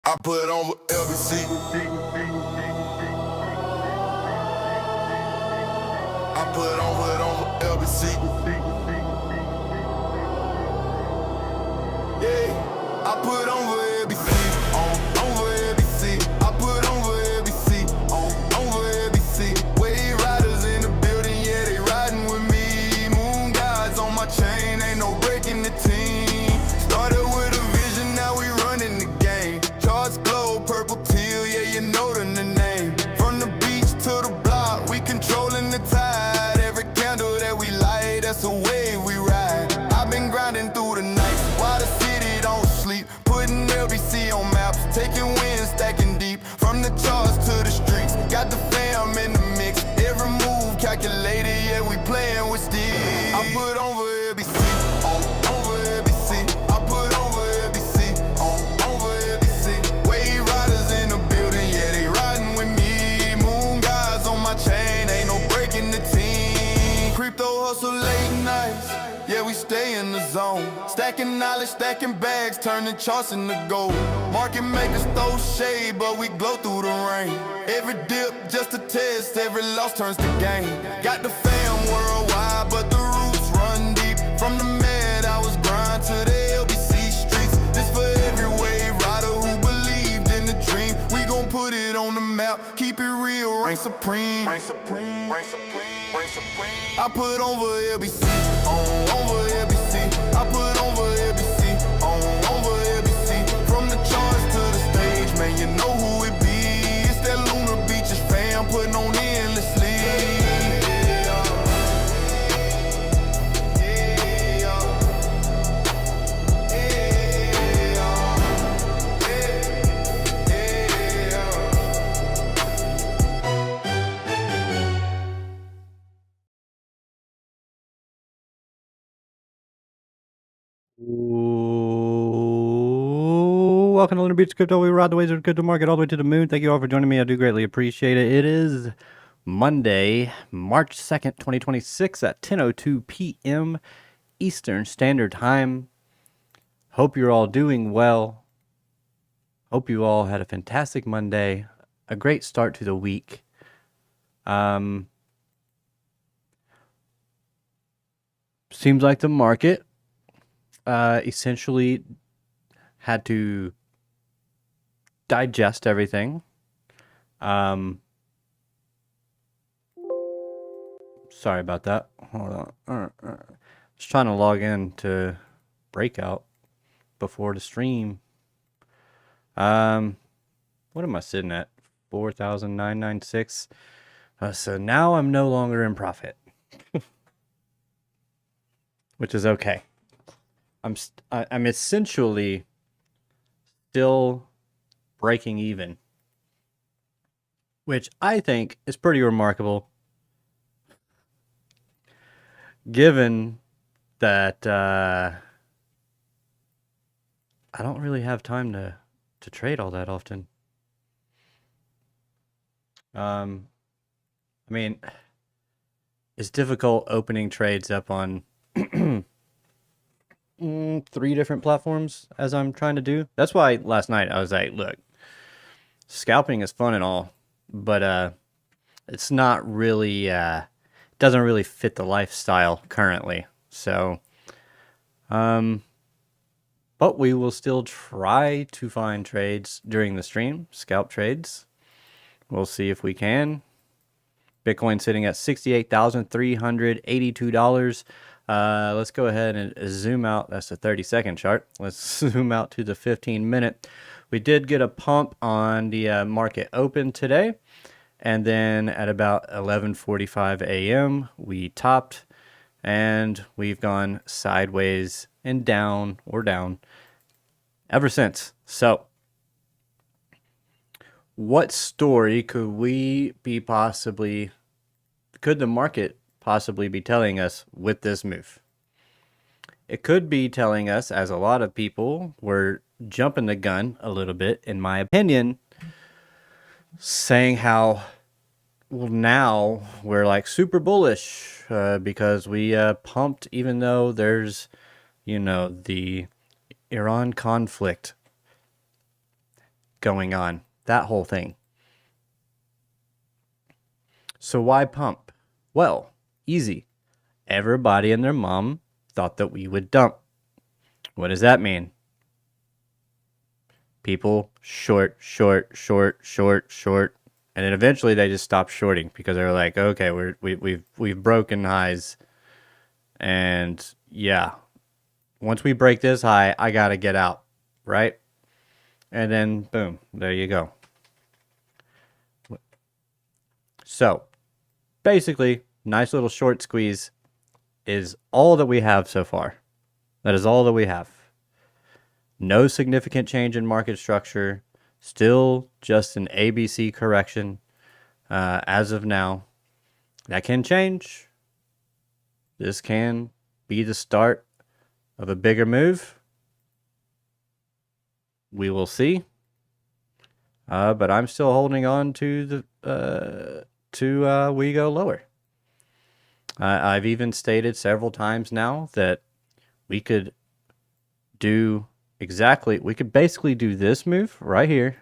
I put on with LBC. I put on with LBC. Yeah, I put on with LBC. On with LBC. I put on with LBC. On with LBC. Wave riders in the building, yeah, they riding with me. Moon guys on my chain, ain't no breaking the team. Started with a vision, now we running the game. Charts glow, purple teal, yeah, you know the name. From the beach to the block, we controlling the tide. Every candle that we light, that's the wave we ride. I've been grinding through the night, while the city don't sleep. Putting LBC on maps, taking wins, stacking deep. From the charts to the streets, got the fam in the mix. Every move calculated, yeah, we playing with steel. I put on for LBC, over LBC. I put on for LBC, over LBC. Wave riders in the building, yeah, they riding with me. Moon guys on my chain, ain't no breaking the team. Crypto hustle late nights, yeah, we stay in the zone. Stacking knowledge, stacking bags, turning charts into gold. Market makers throw shade, but we glow through the rain. Every dip just a test, every loss turns to gain. Got the fam worldwide, but the roots run deep. From the med, I was grind to the LBC streets. This for every wave rider who believed in the dream. We gon' put it on the map, keep it real, reign supreme. Reign supreme, reign supreme, reign supreme. I put over LBC, over LBC. I put over LBC, over LBC. From the charts to the stage, man, you know who it be. It's that Lunar Beaches fam putting on endlessly. Welcome to Lunar Beaches Crypto. We ride the waves of the crypto market all the way to the moon. Thank you all for joining me. I do greatly appreciate it. It is Monday, March 2nd, 2026 at 10:02 p.m. Eastern Standard Time. Hope you're all doing well. Hope you all had a fantastic Monday. A great start to the week. Seems like the market essentially had to digest everything. Sorry about that. Hold on. Just trying to log in to Breakout before the stream. What am I sitting at? 4,996. So now I'm no longer in profit, which is okay. I'm essentially still breaking even, which I think is pretty remarkable, given that I don't really have time to trade all that often. I mean, it's difficult opening trades up on 3 different platforms as I'm trying to do. That's why last night I was like, look, scalping is fun and all, but it's not really doesn't really fit the lifestyle currently. So but we will still try to find trades during the stream, scalp trades. We'll see if we can. Bitcoin sitting at $68,382. Let's go ahead and zoom out. That's a 30-second chart. Let's zoom out to the 15-minute. We did get a pump on the market open today. And then at about 11:45 a.m., we topped. And we've gone sideways and down or down ever since. So what story could the market possibly be telling us with this move? It could be telling us, as a lot of people were jumping the gun a little bit, in my opinion, saying how, well, now we're like super bullish because we pumped, even though there's, the Iran conflict. going on, that whole thing. So why pump? Well, easy. Everybody and their mom thought that we would dump. What does that mean? People short, and then eventually they just stopped shorting because they were like, okay, we've broken highs, and yeah, once we break this high, I gotta get out, right? And then boom, there you go. So basically, nice little short squeeze is all that we have so far. That is all that we have. No significant change in market structure. Still just an ABC correction as of now. That can change. This can be the start of a bigger move. We will see. But I'm still holding on to the we go lower. I've even stated several times now that we could basically do this move right here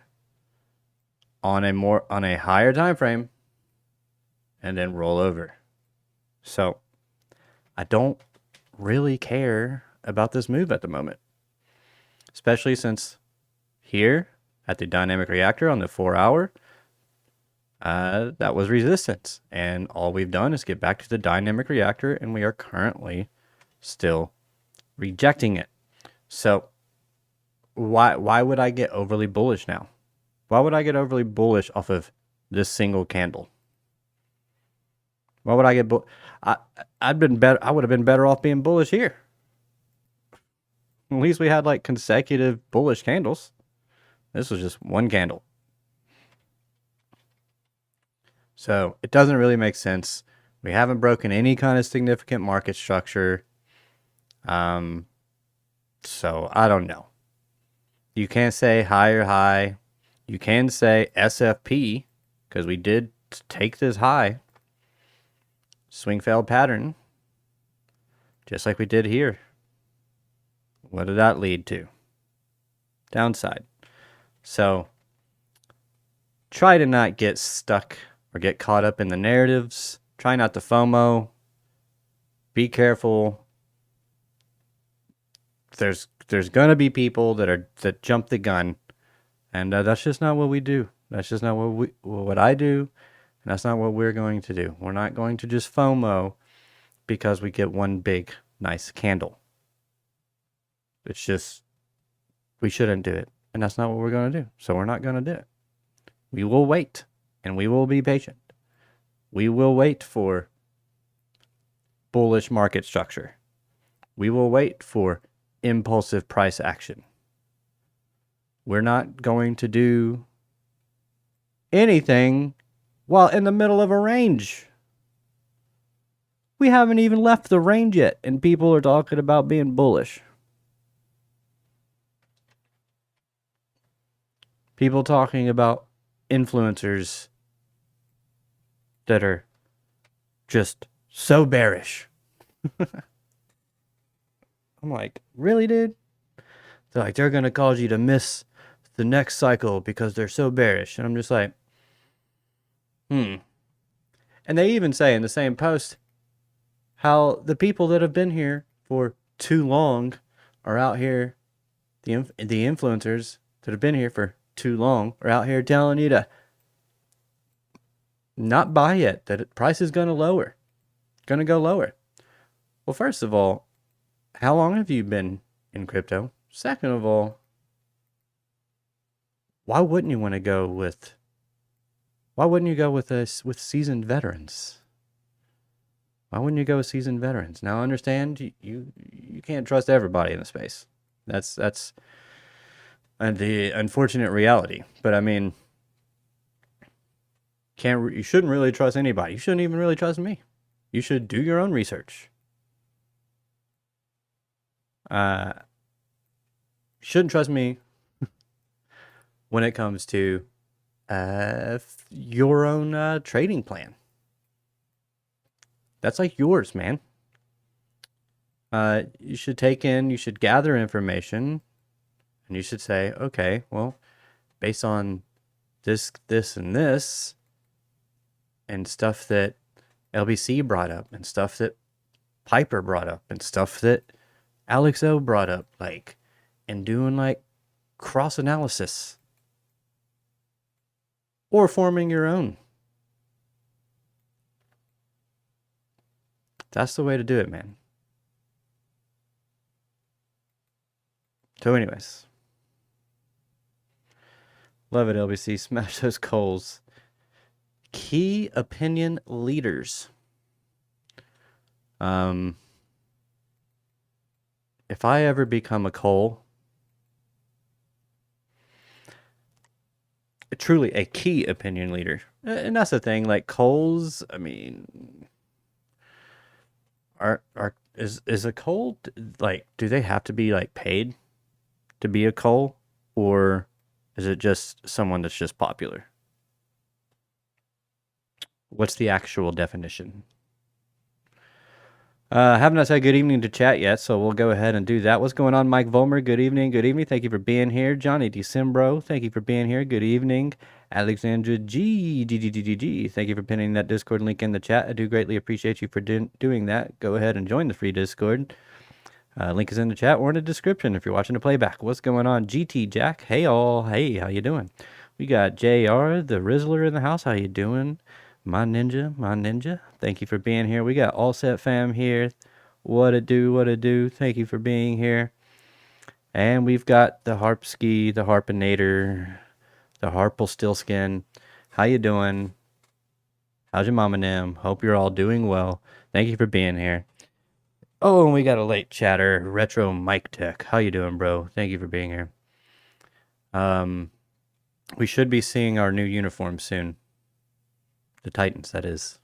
on a higher time frame and then roll over. So I don't really care about this move at the moment, especially since here at the dynamic reactor on the 4-hour, that was resistance, and all we've done is get back to the dynamic reactor, and we are currently still rejecting it. So why would I get overly bullish now? Why would I get overly bullish off of this single candle? Why would I get I would have been better off being bullish here. At least we had like consecutive bullish candles. This was just one candle. So it doesn't really make sense. We haven't broken any kind of significant market structure. So I don't know. You can't say higher high. You can say SFP because we did take this high. Swing failed pattern. Just like we did here. What did that lead to? Downside. So try to not get stuck or get caught up in the narratives. Try not to FOMO. Be careful. There's going to be people that jump the gun, and that's just not what we do. That's just not what I do, and that's not what we're going to do. We're not going to just FOMO because we get one big nice candle. It's just we shouldn't do it, and that's not what we're going to do. So we're not going to do it. We will wait, and we will be patient. We will wait for bullish market structure. We will wait for impulsive price action. We're not going to do anything while in the middle of a range. We haven't even left the range yet, and people are talking about being bullish. People talking about influencers that are just so bearish. I'm like, really, dude? They're like, they're going to cause you to miss the next cycle because they're so bearish. And I'm just like, And they even say in the same post how the people that have been here for too long are out here, the influencers that have been here for too long are out here telling you to not buy it, that price is going to go lower. Well, first of all, how long have you been in crypto? Second of all, why wouldn't you want to go with seasoned veterans? Why wouldn't you go with seasoned veterans? Now, I understand you can't trust everybody in the space. That's the unfortunate reality. But I mean, you shouldn't really trust anybody. You shouldn't even really trust me. You should do your own research. Shouldn't trust me when it comes to your own trading plan. That's like yours, man. You should gather information, and you should say, okay, well, based on this, and this, and stuff that LBC brought up, and stuff that Piper brought up, and stuff that Alex O brought up, like, and doing like cross analysis or forming your own. That's the way to do it, man. So anyways, love it, LBC. Smash those coals. Key opinion leaders. If I ever become a coal, truly a key opinion leader, and that's the thing, like coals, I mean, is a coal, like, do they have to be like paid to be a coal, or is it just someone that's just popular? What's the actual definition? Haven't I said good evening to chat yet, so we'll go ahead and do that. What's going on, Mike Volmer? Good evening, good evening. Thank you for being here. Johnny Decembro, thank you for being here. Good evening. Alexandra G. Thank you for pinning that Discord link in the chat. I do greatly appreciate you for doing that. Go ahead and join the free Discord. Link is in the chat or in the description if you're watching the playback. What's going on, GT Jack? Hey all, hey, how you doing? We got JR, the Rizzler in the house. How you doing? My ninja. Thank you for being here. We got All Set Fam here. What a do. Thank you for being here. And we've got the Harpski, the Harpinator, the Harpelstillskin. How you doing? How's your mama Nim? Hope you're all doing well. Thank you for being here. Oh, and we got a late chatter, Retro Mike Tech. How you doing, bro? Thank you for being here. We should be seeing our new uniform soon. The Titans, that is.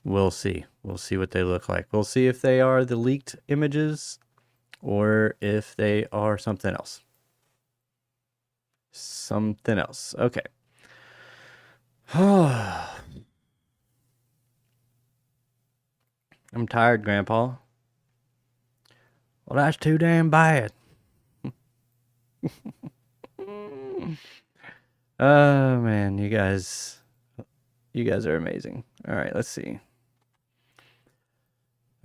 We'll see. We'll see what they look like. We'll see if they are the leaked images or if they are something else. Something else. Okay. I'm tired, Grandpa. Well, that's too damn bad. Oh, man, you guys are amazing. All right, let's see.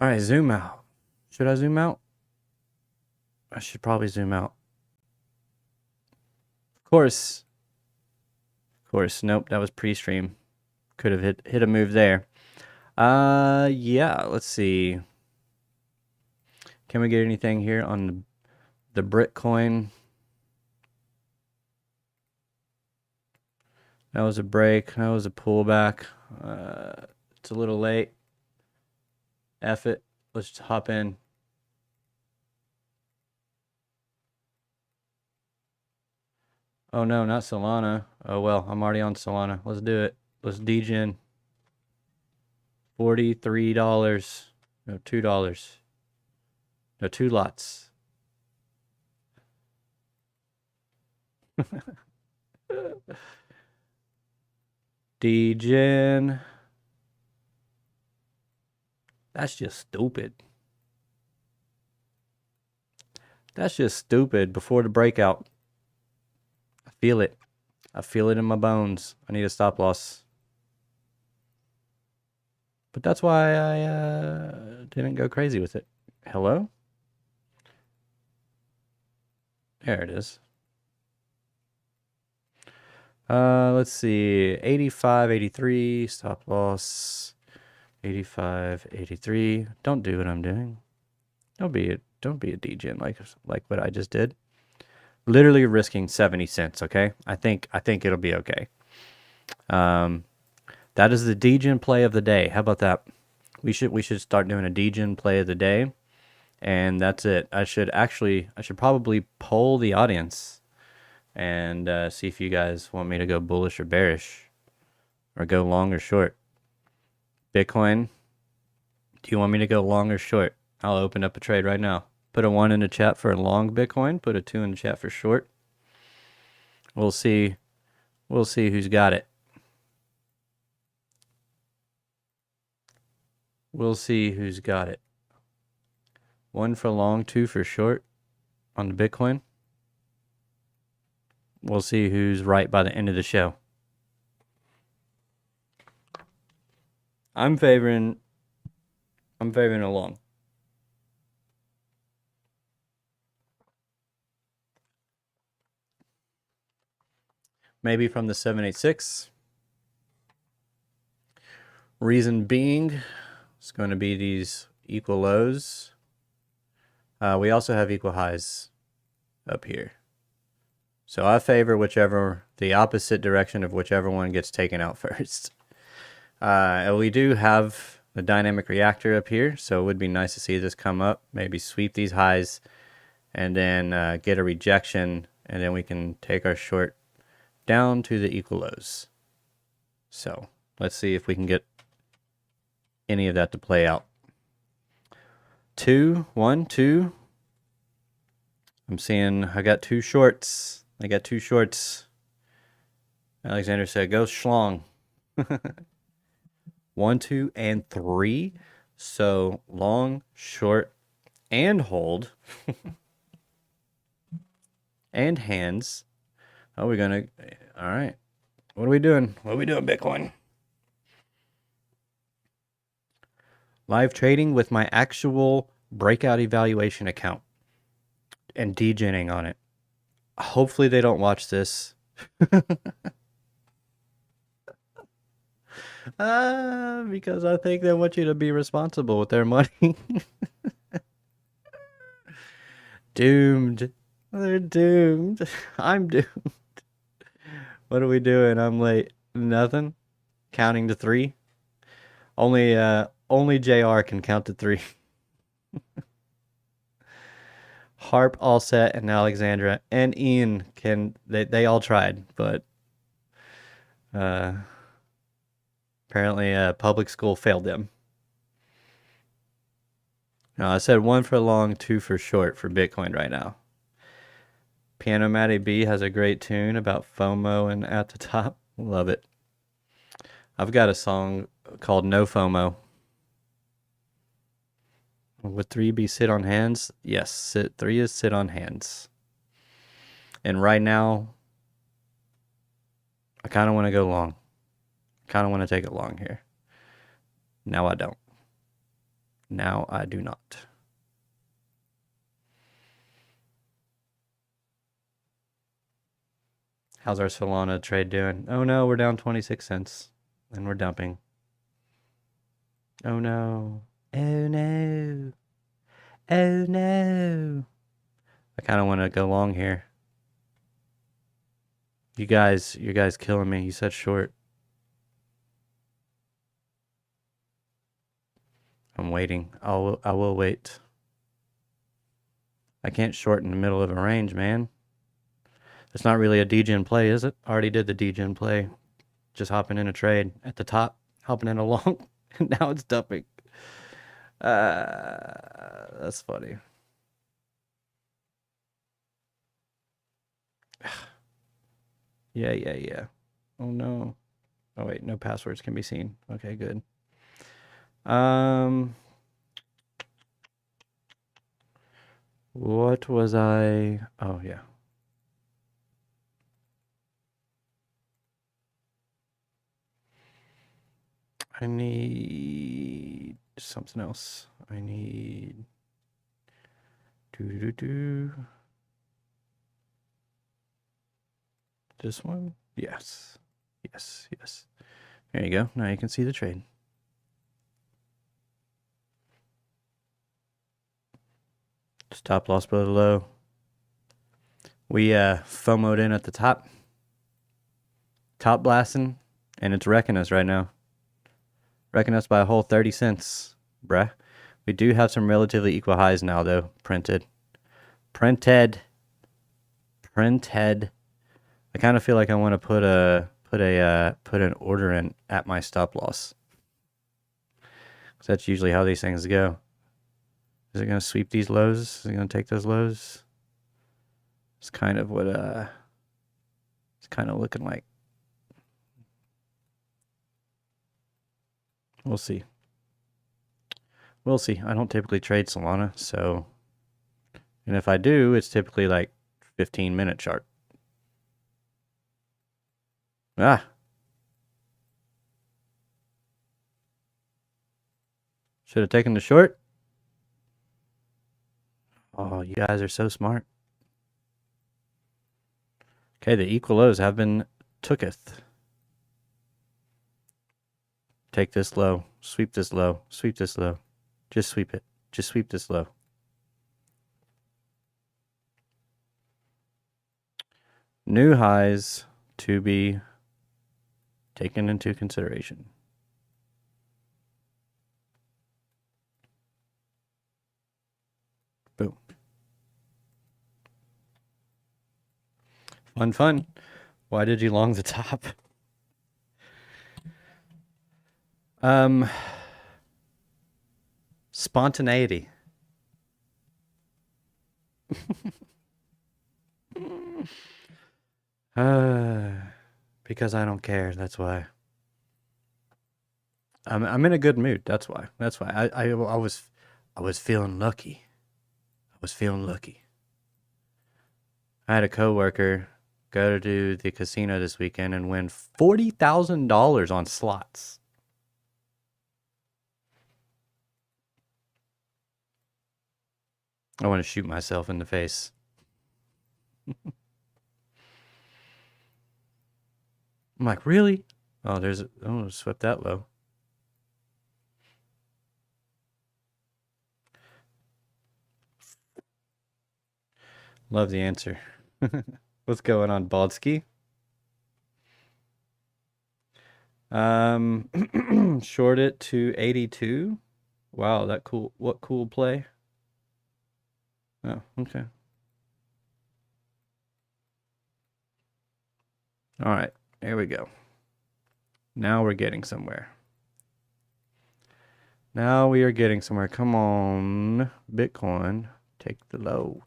All right, zoom out. Should I zoom out? I should probably zoom out. Of course. Nope, that was pre-stream. Could have hit a move there. Yeah, let's see. Can we get anything here on the Bitcoin? That was a break. That was a pullback. It's a little late. F it. Let's just hop in. Oh no, not Solana. Oh well, I'm already on Solana. Let's do it. Let's degen. $43. No, $2. No, 2 lots. Degen. That's just stupid. That's just stupid before the breakout. I feel it. I feel it in my bones. I need a stop loss. But that's why I didn't go crazy with it. Hello? There it is. Let's see. 85, 83, stop loss. 85, 83. Don't do what I'm doing. Don't be a degen like what I just did. Literally risking 70 cents, okay? I think it'll be okay. That is the degen play of the day. How about that? We should start doing a degen play of the day. And that's it. I should probably poll the audience and see if you guys want me to go bullish or bearish or go long or short. Bitcoin, do you want me to go long or short? I'll open up a trade right now. Put a 1 in the chat for a long Bitcoin. Put a 2 in the chat for short. We'll see. We'll see who's got it. We'll see who's got it. 1 for long, 2 for short on the Bitcoin. We'll see who's right by the end of the show. I'm favoring a long. Maybe from the 786. Reason being, it's going to be these equal lows. We also have equal highs up here. So I favor the opposite direction of whichever one gets taken out first. We do have the dynamic reactor up here, so it would be nice to see this come up, maybe sweep these highs, and then get a rejection, and then we can take our short down to the equal lows. So let's see if we can get any of that to play out. 2, 1, 2. I'm seeing I got two shorts. Alexander said, go schlong. 1, 2, and 3. So long, short, and hold. And hands. Oh, we're gonna. All right. What are we doing? Bitcoin? Live trading with my actual breakout evaluation account and degenning on it. Hopefully they don't watch this. Because I think they want you to be responsible with their money. Doomed. They're doomed. I'm doomed. What are we doing? I'm late. Nothing. Counting to 3. Only JR can count to 3. Harp, all set, and Alexandra and Ian can. They all tried, but apparently public school failed them. No, I said 1 for long, 2 for short for Bitcoin right now. Piano Matty B has a great tune about FOMO and at the top. Love it. I've got a song called No FOMO. Would 3 be sit on hands? Yes, 3 is sit on hands. And right now, I kind of want to go long. I kind of want to take it long here. Now I don't. Now I do not. How's our Solana trade doing? Oh no, we're down 26 cents. And we're dumping. Oh no. Oh no. Oh no. I kind of want to go long here. You guys killing me. You said short. I'm waiting. I will wait. I can't short in the middle of a range, man. It's not really a degen play, is it? Already did the degen play. Just hopping in a trade at the top, hopping in a long, and now it's dumping. That's funny. Yeah. Oh no. Oh wait, no passwords can be seen. Okay, good. What was I? Oh yeah. I need something else. I need this one. Yes. There you go. Now you can see the trade. Stop loss below the low. We FOMO'd in at the top. Top blasting, and it's wrecking us right now. Wrecking us by a whole 30 cents, bruh. We do have some relatively equal highs now, though. Printed. I kind of feel like I want to put an order in at my stop loss. Because that's usually how these things go. Is it going to sweep these lows? Is it going to take those lows? It's kind of what it's kind of looking like. We'll see. I don't typically trade Solana, so, and if I do, it's typically like 15-minute chart. Ah. Should have taken the short. Oh, you guys are so smart. Okay, the equal lows have been tooketh. Take this low. Sweep this low. Sweep this low. Just sweep it. Just sweep this low. New highs to be taken into consideration. Boom. Fun. Why did you long the top? Spontaneity. Because I don't care. That's why. I'm in a good mood. That's why. I was feeling lucky. I had a coworker go to the casino this weekend and win $40,000 on slots. I want to shoot myself in the face. I'm like, really? Oh, oh, swept that low. Love the answer. What's going on, Baldsky? Short it to 82. Wow, what cool play. Oh, okay. All right, here we go. Now we're getting somewhere. Come on, Bitcoin. Take the low.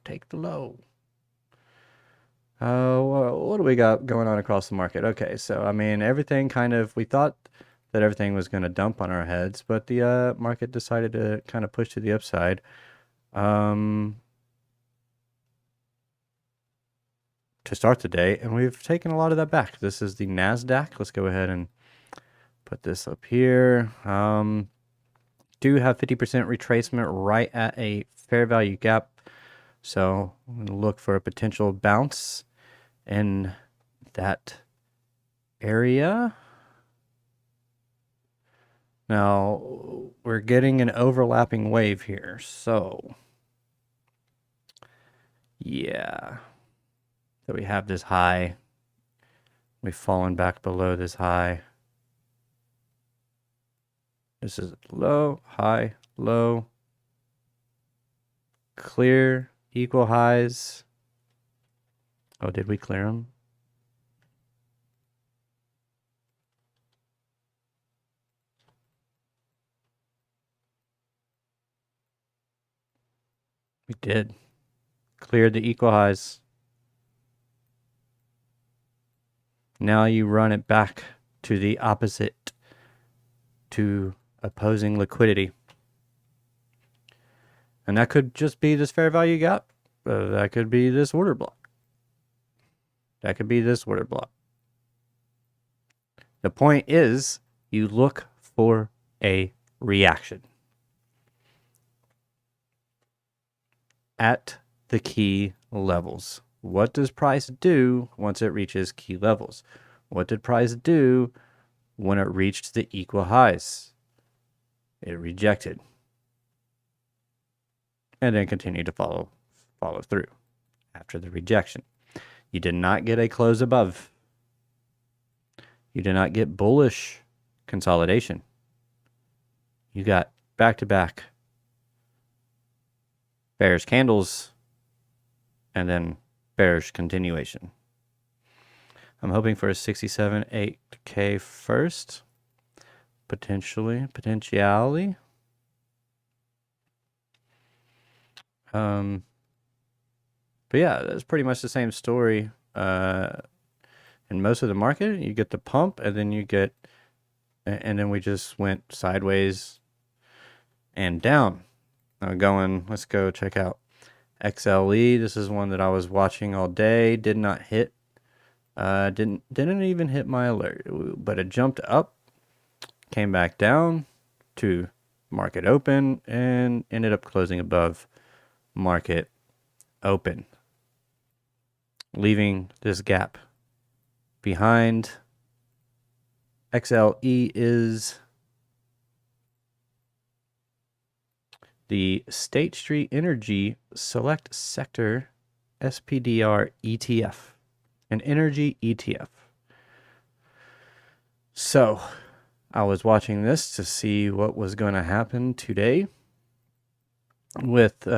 What do we got going on across the market? Okay, so I mean, everything we thought that everything was going to dump on our heads, but the market decided to kind of push to the upside. To start the day, and we've taken a lot of that back. This is the NASDAQ. Let's go ahead and put this up here. Do have 50% retracement right at a fair value gap. So I'm going to look for a potential bounce in that area. Now we're getting an overlapping wave here. So yeah. So we have this high. We've fallen back below this high. This is low, high, low. Clear, equal highs. Oh, did we clear them? We did. Cleared the equal highs. Now you run it back to the opposite, to opposing liquidity. And that could just be this fair value gap. That could be this order block. The point is, you look for a reaction at the key levels. What does price do once it reaches key levels? What did price do when it reached the equal highs? It rejected. And then continued to follow through after the rejection. You did not get a close above. You did not get bullish consolidation. You got back-to-back bearish candles and then bearish continuation. I'm hoping for a 67.8K first. Potentially. But yeah, that's pretty much the same story. In most of the market, you get the pump, and then we just went sideways and down. Let's go check out XLE. This is one that I was watching all day. Did not hit Didn't even hit my alert, but it jumped up, came back down to market open, and ended up closing above market open, leaving this gap behind. XLE is the State Street Energy Select Sector SPDR ETF, an energy ETF. So I was watching this to see what was going to happen today with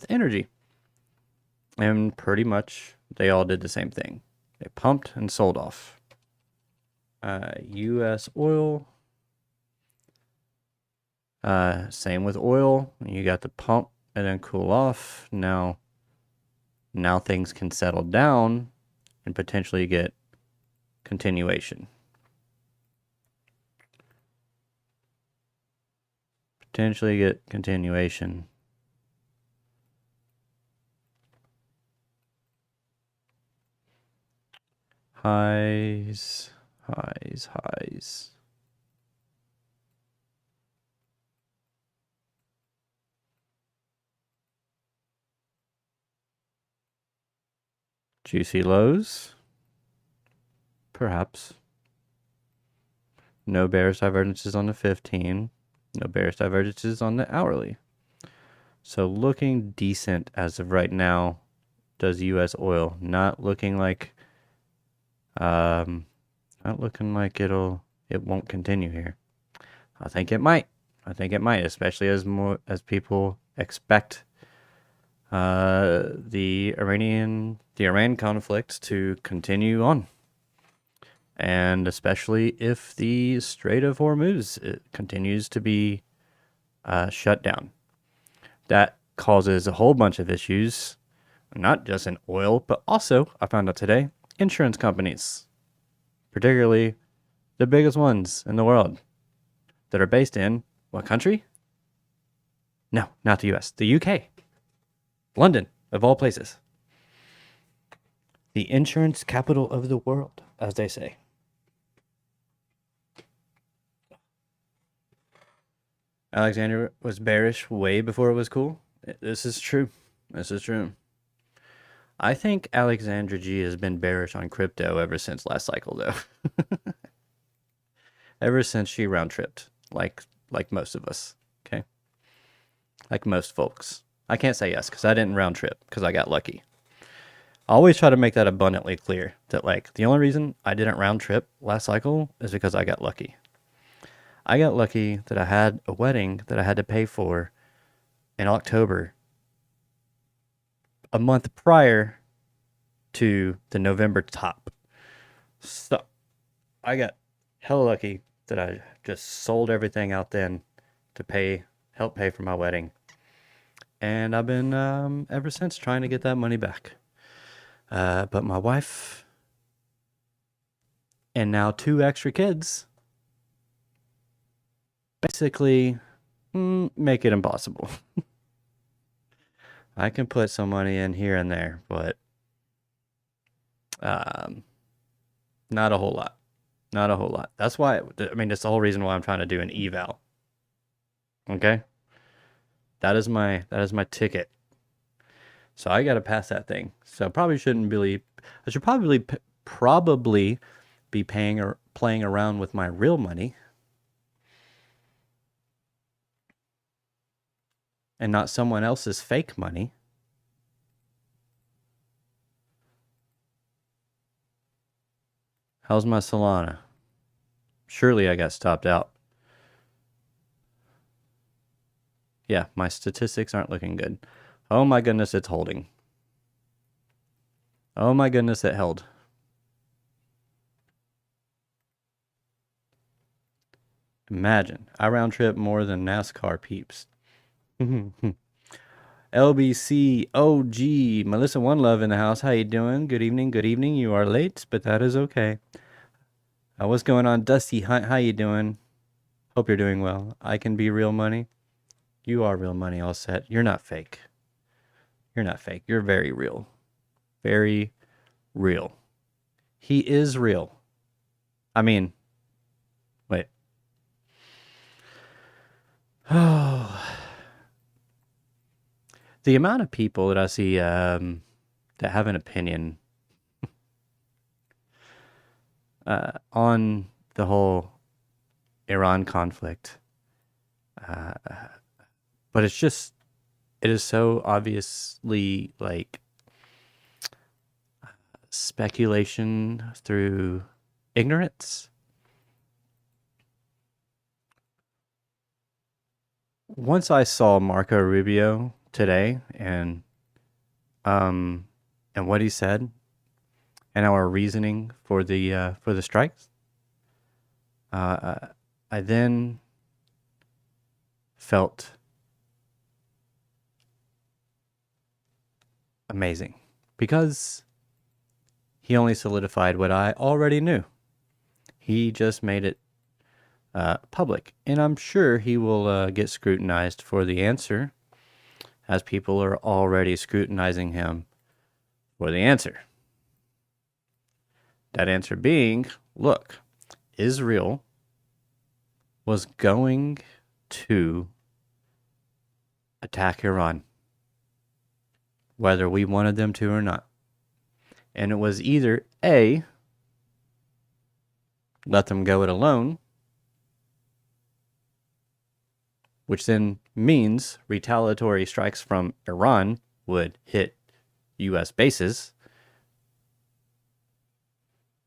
energy, and pretty much they all did the same thing. They pumped and sold off. U.S. oil. Same with oil. You got the pump and then cool off. Now things can settle down and potentially get continuation. Highs. Juicy lows. Perhaps. No bearish divergences on the 15. No bearish divergences on the hourly. So looking decent as of right now. Does U.S. oil. Not looking like it won't continue here. I think it might, especially as people expect the Iran conflict to continue on, and especially if the Strait of Hormuz continues to be shut down. That causes a whole bunch of issues, not just in oil, but also, I found out today, insurance companies, particularly the biggest ones in the world that are based in what country? No, not the US, the UK. London, of all places. The insurance capital of the world, as they say. Alexander was bearish way before it was cool. This is true. I think Alexandra G has been bearish on crypto ever since last cycle, though. Ever since she round tripped, like most of us, okay? Like most folks. I can't say yes because I didn't round trip because I got lucky. I always try to make that abundantly clear that the only reason I didn't round trip last cycle is because I got lucky. I got lucky that I had a wedding that I had to pay for in October, a month prior to the November top. So I got hella lucky that I just sold everything out then to help pay for my wedding. And I've been ever since trying to get that money back. But my wife and now 2 extra kids basically make it impossible. I can put some money in here and there, but not a whole lot. That's why, that's the whole reason why I'm trying to do an eval. Okay? That is my ticket. So I got to pass that thing. So I should probably be playing around with my real money and not someone else's fake money. How's my Solana? Surely I got stopped out. Yeah, my statistics aren't looking good. Oh my goodness, it's holding. Oh my goodness, it held. Imagine, I round trip more than NASCAR peeps. LBC OG Melissa One Love in the house. How you doing? Good evening. You are late, but that is okay. What's going on, Dusty? How you doing? Hope you're doing well. I can be real money. You are real money, all set. You're not fake. You're very real. Very real. He is real. I mean, wait. Oh, the amount of people that I see that have an opinion on the whole Iran conflict, but it is so obviously like speculation through ignorance. Once I saw Marco Rubio today um and what he said and our reasoning for the strikes, I then felt amazing because he only solidified what I already knew. He just made it public, and I'm sure he will get scrutinized for the answer, as people are already scrutinizing him for the answer. That answer being, look, Israel was going to attack Iran, whether we wanted them to or not. And it was either A, let them go it alone, which then means retaliatory strikes from Iran would hit U.S. bases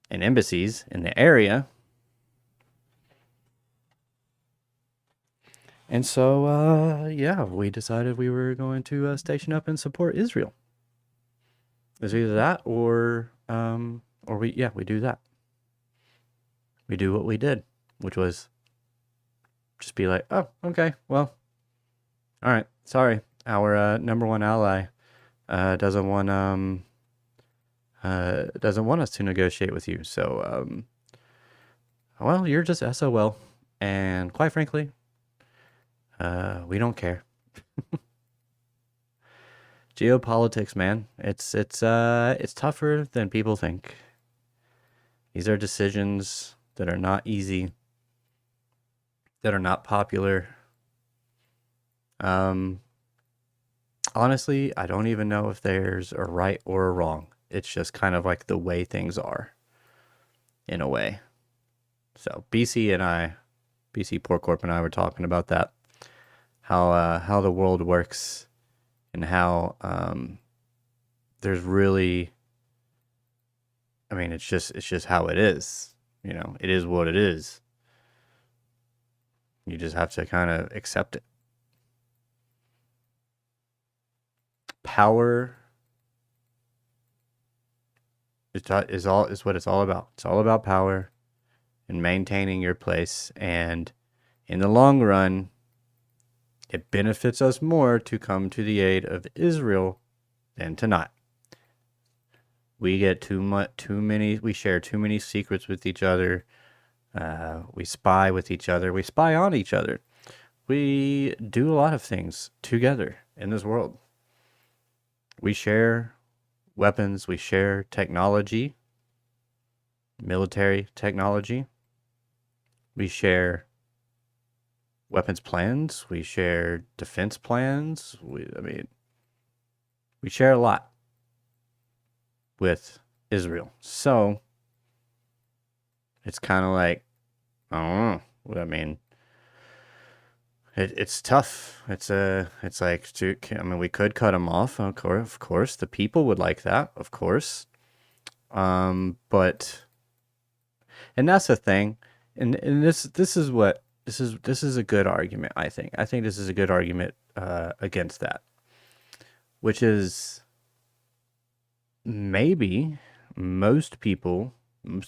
and embassies in the area. And so, we decided we were going to station up and support Israel. It's either that or we do that. We do what we did, which was just be like, oh, okay, well, all right, sorry, our number one ally doesn't want us to negotiate with you. So, well, you're just SOL, and quite frankly, we don't care. Geopolitics, man, it's tougher than people think. These are decisions that are not easy, that are not popular. Honestly, I don't even know if there's a right or a wrong. It's just kind of like the way things are, in a way. So BC Port Corp and I were talking about that, how the world works, and how there's really, I mean, it's just how it is. You know, it is what it is. You just have to kind of accept it. Power is what it's all about. It's all about power and maintaining your place. And in the long run, it benefits us more to come to the aid of Israel than to not. We get we share too many secrets with each other. We spy with each other. We spy on each other. We do a lot of things together in this world. We share weapons. We share technology, military technology. We share weapons plans. We share defense plans. We share a lot with Israel. So it's kind of like, I don't know. I mean, it's tough. It's like, we could cut them off. Of course, the people would like that. Of course, but, and that's the thing. And this is a good argument. I think this is a good argument against that, which is maybe most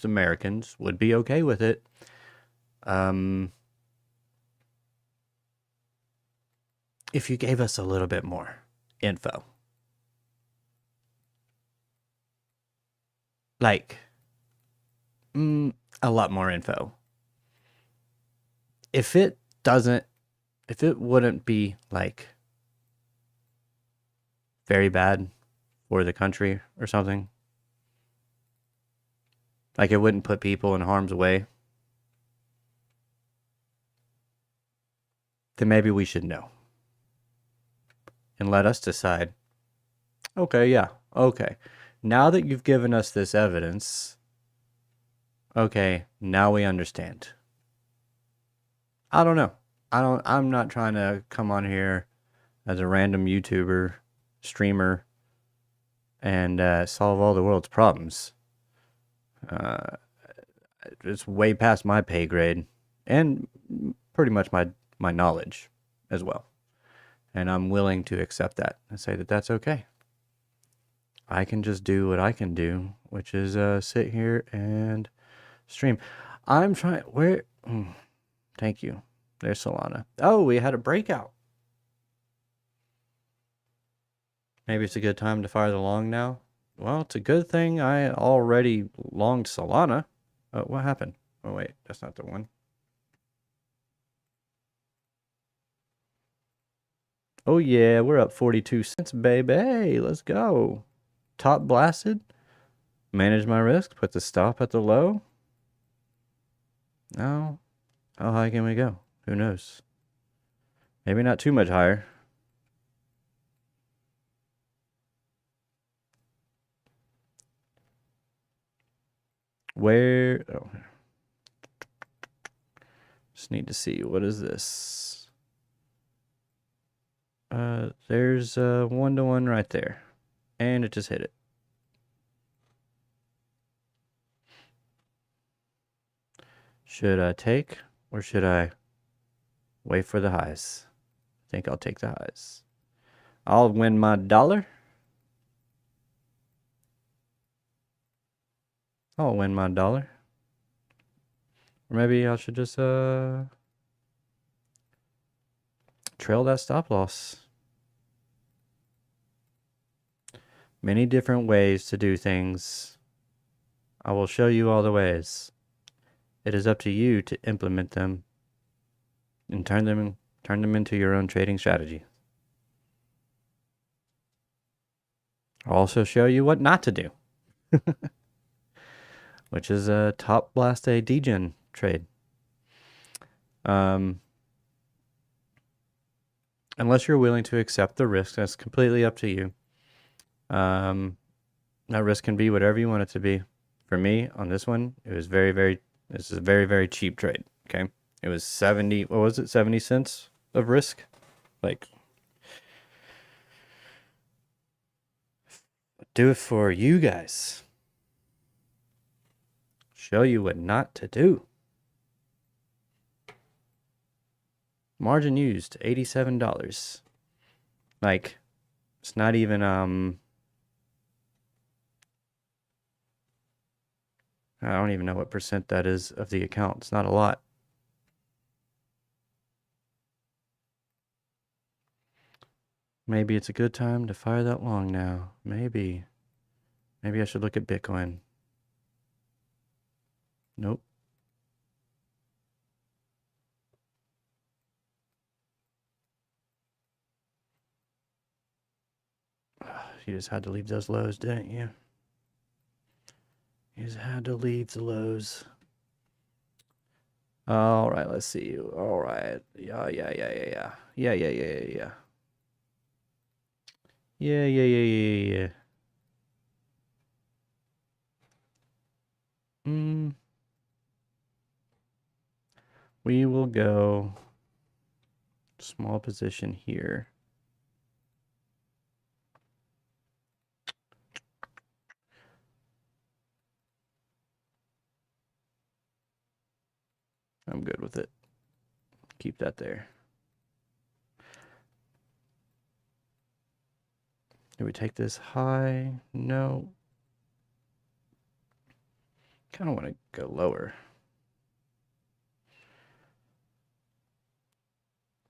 Americans would be okay with it. If you gave us a little bit more info. Like, a lot more info. If it wouldn't be like very bad for the country or something, Like it wouldn't put people in harm's way, then maybe we should know. And let us decide, okay, yeah, okay. Now that you've given us this evidence, okay, now we understand. I don't know. I'm not trying to come on here as a random YouTuber, streamer, and solve all the world's problems. It's way past my pay grade and pretty much my knowledge as well. And I'm willing to accept that and say that that's okay. I can just do what I can do, which is sit here and stream. I'm trying. Where? Thank you. There's Solana. Oh, we had a breakout. Maybe it's a good time to fire the long now. Well, it's a good thing I already longed Solana. What happened? Oh, wait. That's not the one. Oh, yeah. We're up 42 cents, baby. Hey, let's go. Top blasted. Manage my risk. Put the stop at the low. No. How high can we go? Who knows? Maybe not too much higher. Where? Oh. Just need to see. What is this? There's a 1-to-1 right there. And it just hit it. Should I take or should I wait for the highs? I think I'll take the highs. I'll win my dollar. I'll win my dollar. Or maybe I should just trail that stop loss. Many different ways to do things. I will show you all the ways. It is up to you to implement them and turn them into your own trading strategy. I'll also show you what not to do, which is a top blast a degen trade. Unless you're willing to accept the risk, that's completely up to you. That risk can be whatever you want it to be. For me, on this one, it was this is a very, very cheap trade, okay? It was 70, what was it, 70 cents of risk? Like, do it for you guys. Show you what not to do. Margin used, $87. Like, it's not even, I don't even know what percent that is of the account. It's not a lot. Maybe it's a good time to fire that long now. Maybe. Maybe I should look at Bitcoin. Nope. You just had to leave those lows, didn't you? You just had to leave the lows. All right, let's see. All right. Yeah. Yeah. We will go small position here. I'm good with it. Keep that there. Do we take this high? No. Kind of want to go lower.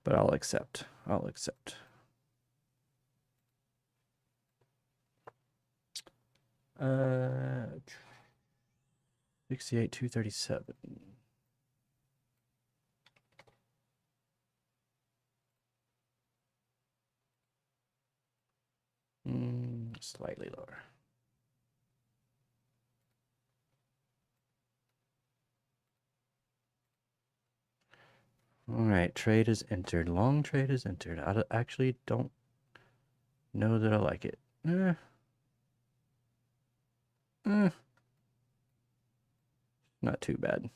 But I'll accept. 68,237. Slightly lower. All right, trade is entered. Long trade is entered. I actually don't know that I like it. Not too bad.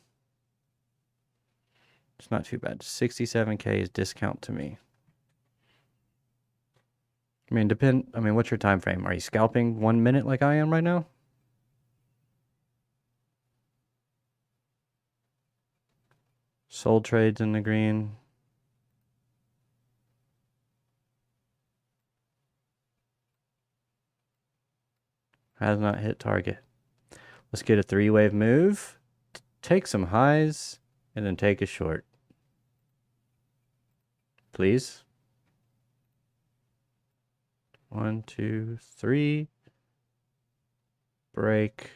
It's not too bad. 67K is discount to me. I mean, what's your time frame? Are you scalping 1 minute like I am right now? Sold trades in the green. Has not hit target. Let's get a 3-wave move. Take some highs and then take a short. Please. 1, 2, 3. Break.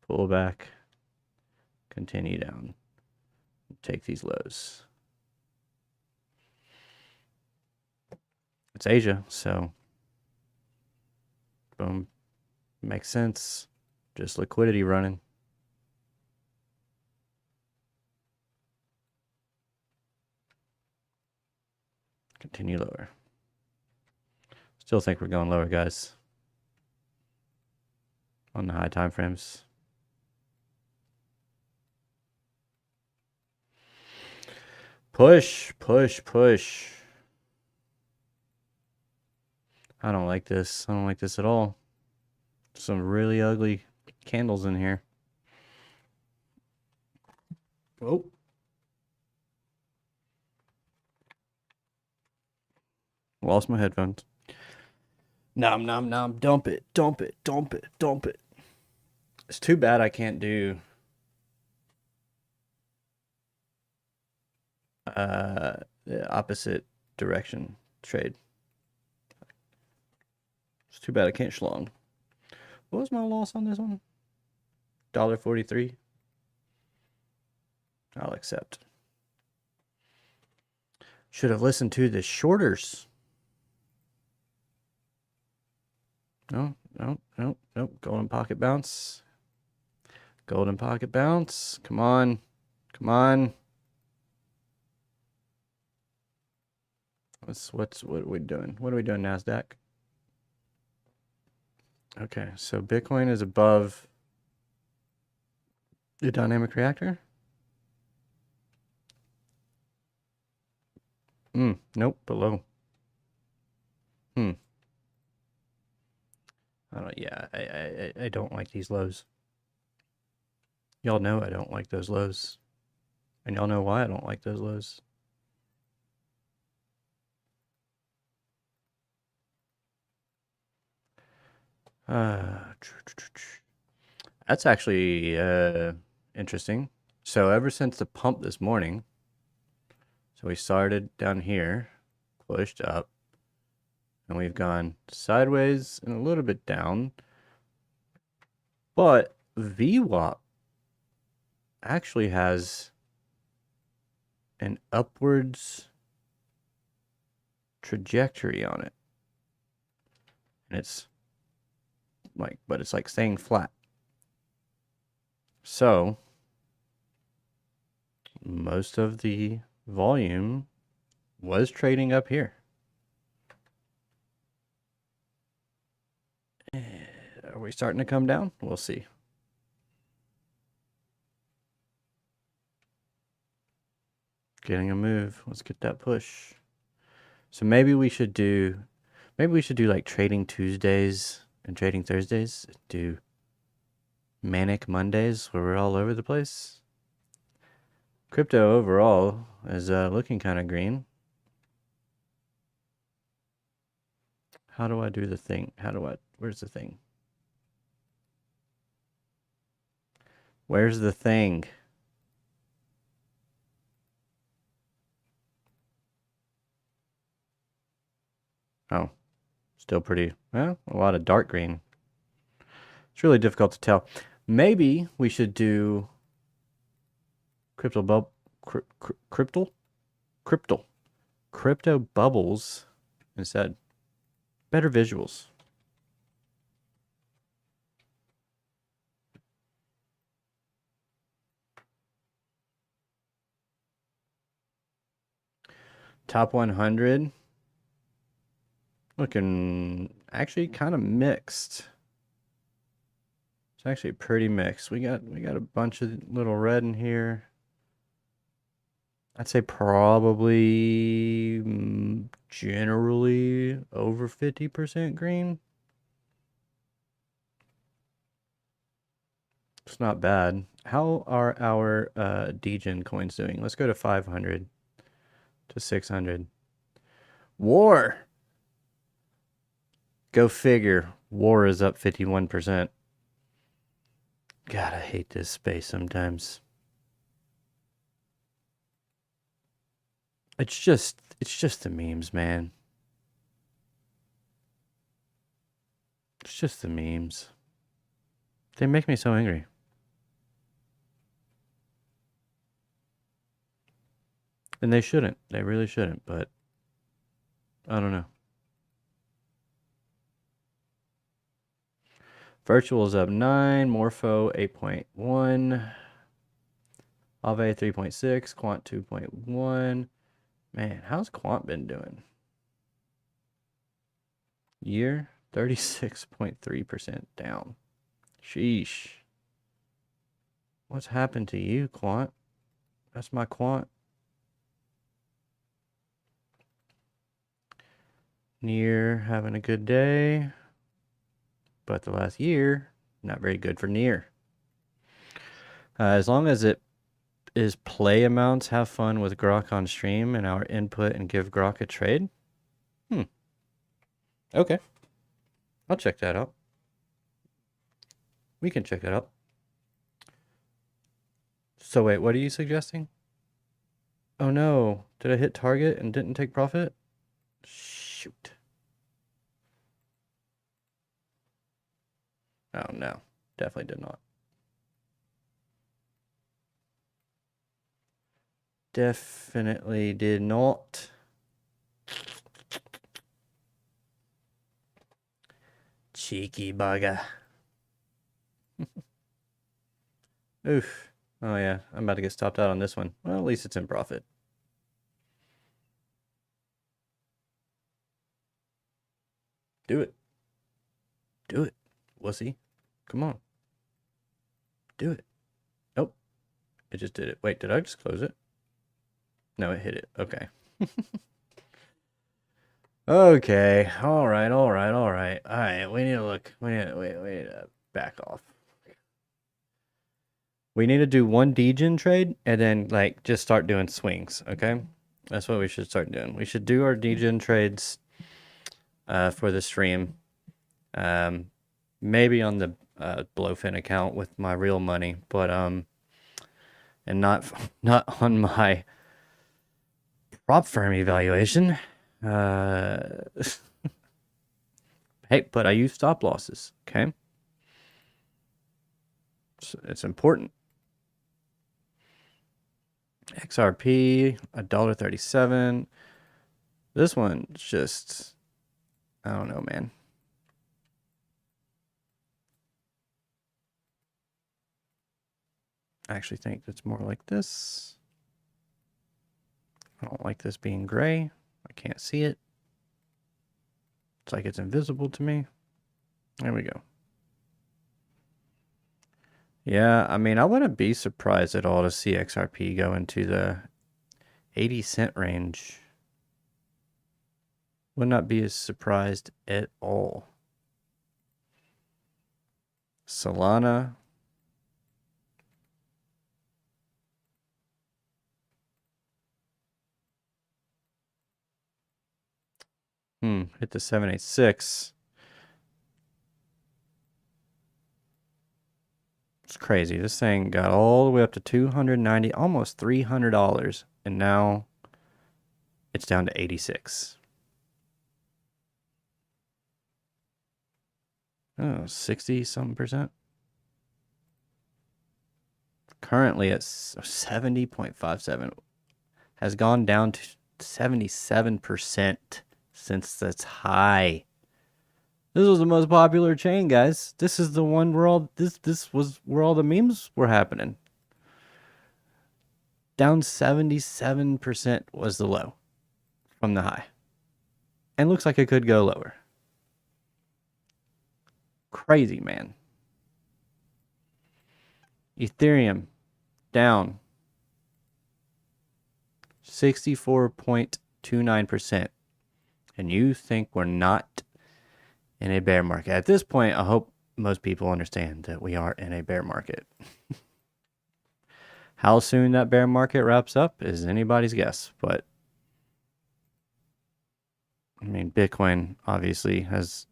Pull back. Continue down. Take these lows. It's Asia, so boom. Makes sense. Just liquidity running. Continue lower. Still think we're going lower, guys. On the high time frames. Push, push, push. I don't like this. I don't like this at all. Some really ugly candles in here. Oh. Lost my headphones. Nom, nom, nom. Dump it, dump it, dump it, dump it. It's too bad I can't do the opposite direction trade. It's too bad I can't schlong. What was my loss on this one? $1.43. I'll accept. Should have listened to the shorters. No, no, no, no. Golden pocket bounce. Golden pocket bounce. Come on. Come on. What are we doing? What are we doing, NASDAQ? Okay, so Bitcoin is above the dynamic reactor. Nope, below. I don't like these lows. Y'all know I don't like those lows. And y'all know why I don't like those lows. That's actually interesting. So ever since the pump this morning, so we started down here, pushed up, and we've gone sideways and a little bit down. But VWAP actually has an upwards trajectory on it. And it's like, but it's like staying flat. So most of the volume was trading up here. Are we starting to come down? We'll see. Getting a move. Let's get that push. So maybe we should do like trading Tuesdays and trading Thursdays. Do manic Mondays where we're all over the place. Crypto overall is looking kind of green. How do I do the thing? Where's the thing? Where's the thing? Oh, still pretty, well, a lot of dark green. It's really difficult to tell. Maybe we should do crypto bubbles instead. Better visuals. Top 100. Looking actually kind of mixed. It's actually pretty mixed. We got a bunch of little red in here. I'd say probably generally over 50% green. It's not bad. How are our degen coins doing? Let's go to 500 to 600. War. Go figure. War is up 51%. God, I hate this space sometimes. It's just the memes, man. It's just the memes. They make me so angry. And they shouldn't. They really shouldn't, but I don't know. Virtual is up 9, Morpho 8.1, Aave 3.6, Quant 2.1. Man, how's Quant been doing? Year 36.3% down. Sheesh. What's happened to you, Quant? That's my Quant. Near having a good day. But the last year, not very good for Near. As long as it is play amounts, have fun with Grok on stream and our input and give Grok a trade. Okay. I'll check that out. We can check that out. So wait, what are you suggesting? Oh no, did I hit target and didn't take profit? Shoot. Oh no, definitely did not. Definitely did not. Cheeky bugger. Oof. Oh yeah, I'm about to get stopped out on this one. Well, at least it's in profit. Do it. Do it, wussy. Come on. Do it. Nope. It just did it. Wait, did I just close it? No, it hit it. Okay. Okay. All right. All right. All right. All right. We need to look. We need to back off. We need to do one degen trade and then like just start doing swings. Okay. That's what we should start doing. We should do our degen trades for the stream. Maybe on the Blowfin account with my real money, but and not on my prop firm evaluation. Hey, but I use stop losses, okay? It's important. XRP, $1.37. This one's just, I don't know, man. I actually think it's more like this. I don't like this being gray. I can't see it. It's like it's invisible to me. There we go. Yeah, I mean, I wouldn't be surprised at all to see XRP go into the 80-cent range. Would not be as surprised at all. Solana. Hit the 786. It's crazy. This thing got all the way up to $290, almost $300, and now it's down to 86. Oh, 60-something%. Currently at 70.57. Has gone down to 77% since that's high. This was the most popular chain, guys. This is the one where all this was where all the memes were happening. Down 77% was the low. from the high. And looks like it could go lower. Crazy, man. Ethereum down 64.29%. And you think we're not in a bear market? At this point, I hope most people understand that we are in a bear market. How soon that bear market wraps up is anybody's guess. But, I mean, Bitcoin obviously has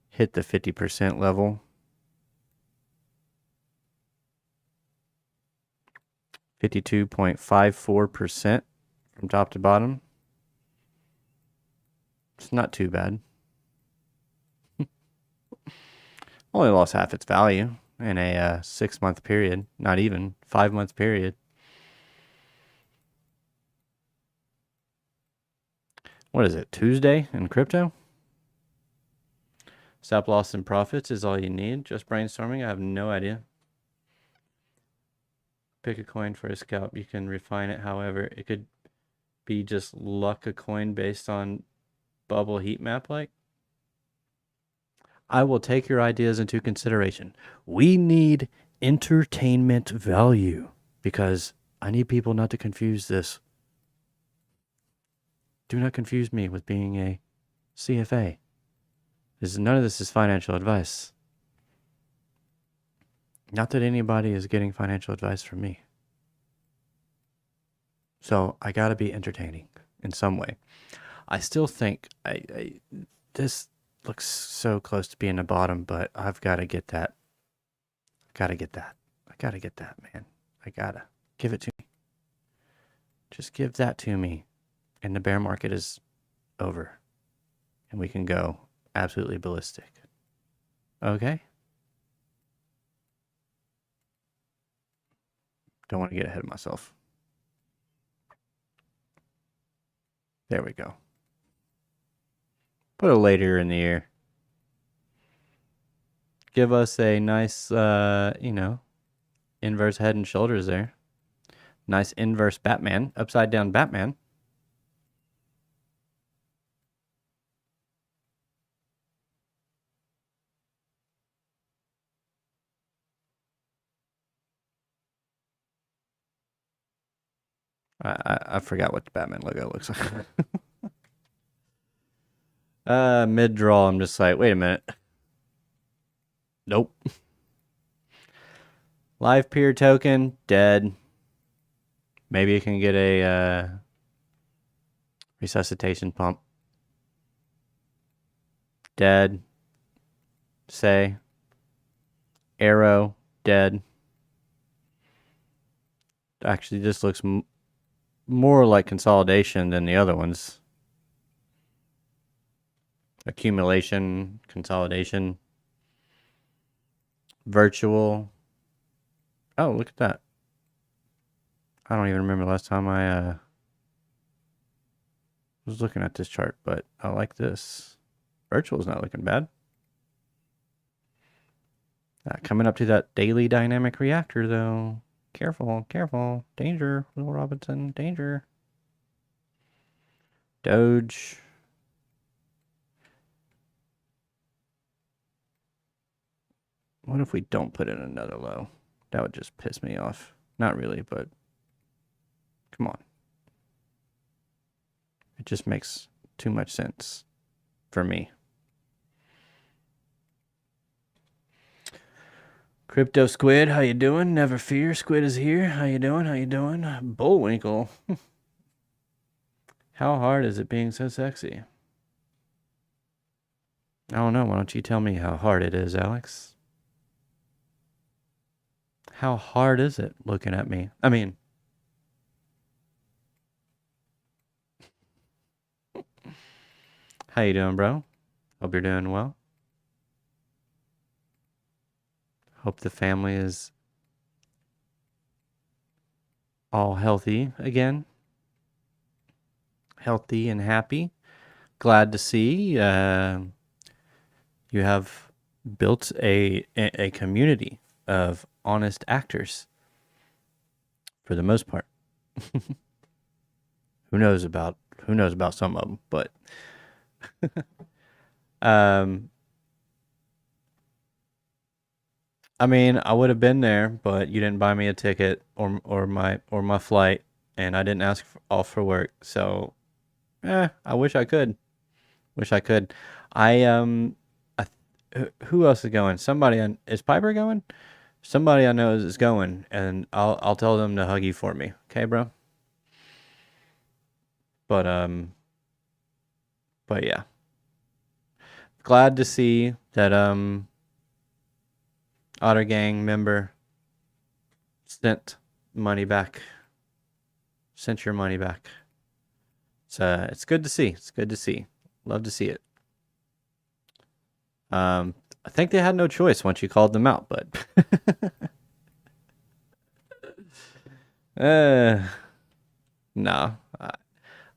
hit the 50% level. 52.54% from top to bottom. It's not too bad. Only lost half its value in a 6-month period. Not even 5-month period. What is it? Tuesday in crypto? Stop loss and profits is all you need. Just brainstorming. I have no idea. Pick a coin for a scalp. You can refine it however. It could be just luck a coin based on bubble heat map like. I will take your ideas into consideration. We need entertainment value because I need people not to confuse this. Do not confuse me with being a CFA. None of this is financial advice. Not that anybody is getting financial advice from me. So I gotta be entertaining in some way. I still think this looks so close to being the bottom, but I've got to get that. Gotta get that. I gotta get that, man. I gotta. Give it to me. Just give that to me. And the bear market is over. And we can go absolutely ballistic. Okay? Don't want to get ahead of myself. There we go. Put it later in the year. Give us a nice, inverse head and shoulders there. Nice inverse Batman, upside down Batman. I forgot what the Batman logo looks like. Mid-draw, I'm just like, wait a minute. Nope. Live peer token, dead. Maybe you can get a resuscitation pump. Dead. Say. Arrow, dead. Actually, this looks more like consolidation than the other ones. Accumulation, consolidation, virtual. Oh, look at that. I don't even remember the last time I was looking at this chart, but I like this. Virtual is not looking bad. Coming up to that daily dynamic reactor, though. Careful, careful. Danger, Will Robinson, danger. Doge. What if we don't put in another low? That would just piss me off. Not really, but come on. It just makes too much sense for me. Crypto Squid, how you doing? Never fear, Squid is here. How you doing? How you doing? Bullwinkle. How hard is it being so sexy? I don't know. Why don't you tell me how hard it is, Alex? How hard is it looking at me? I mean, how you doing, bro? Hope you're doing well. Hope the family is all healthy again. Healthy and happy. Glad to see you have built a community of honest actors for the most part. Who knows about who knows about some of them, but um, I mean, I would have been there, but you didn't buy me a ticket or my flight, and I didn't ask off for work. So, I wish I could. Wish I could. I I, who else is going? Is Piper going? Somebody I know is going, and I'll tell them to hug you for me. Okay, bro? But but yeah. Glad to see that Otter Gang member sent money back. Sent your money back. It's good to see. It's good to see. Love to see it. I think they had no choice once you called them out, but no.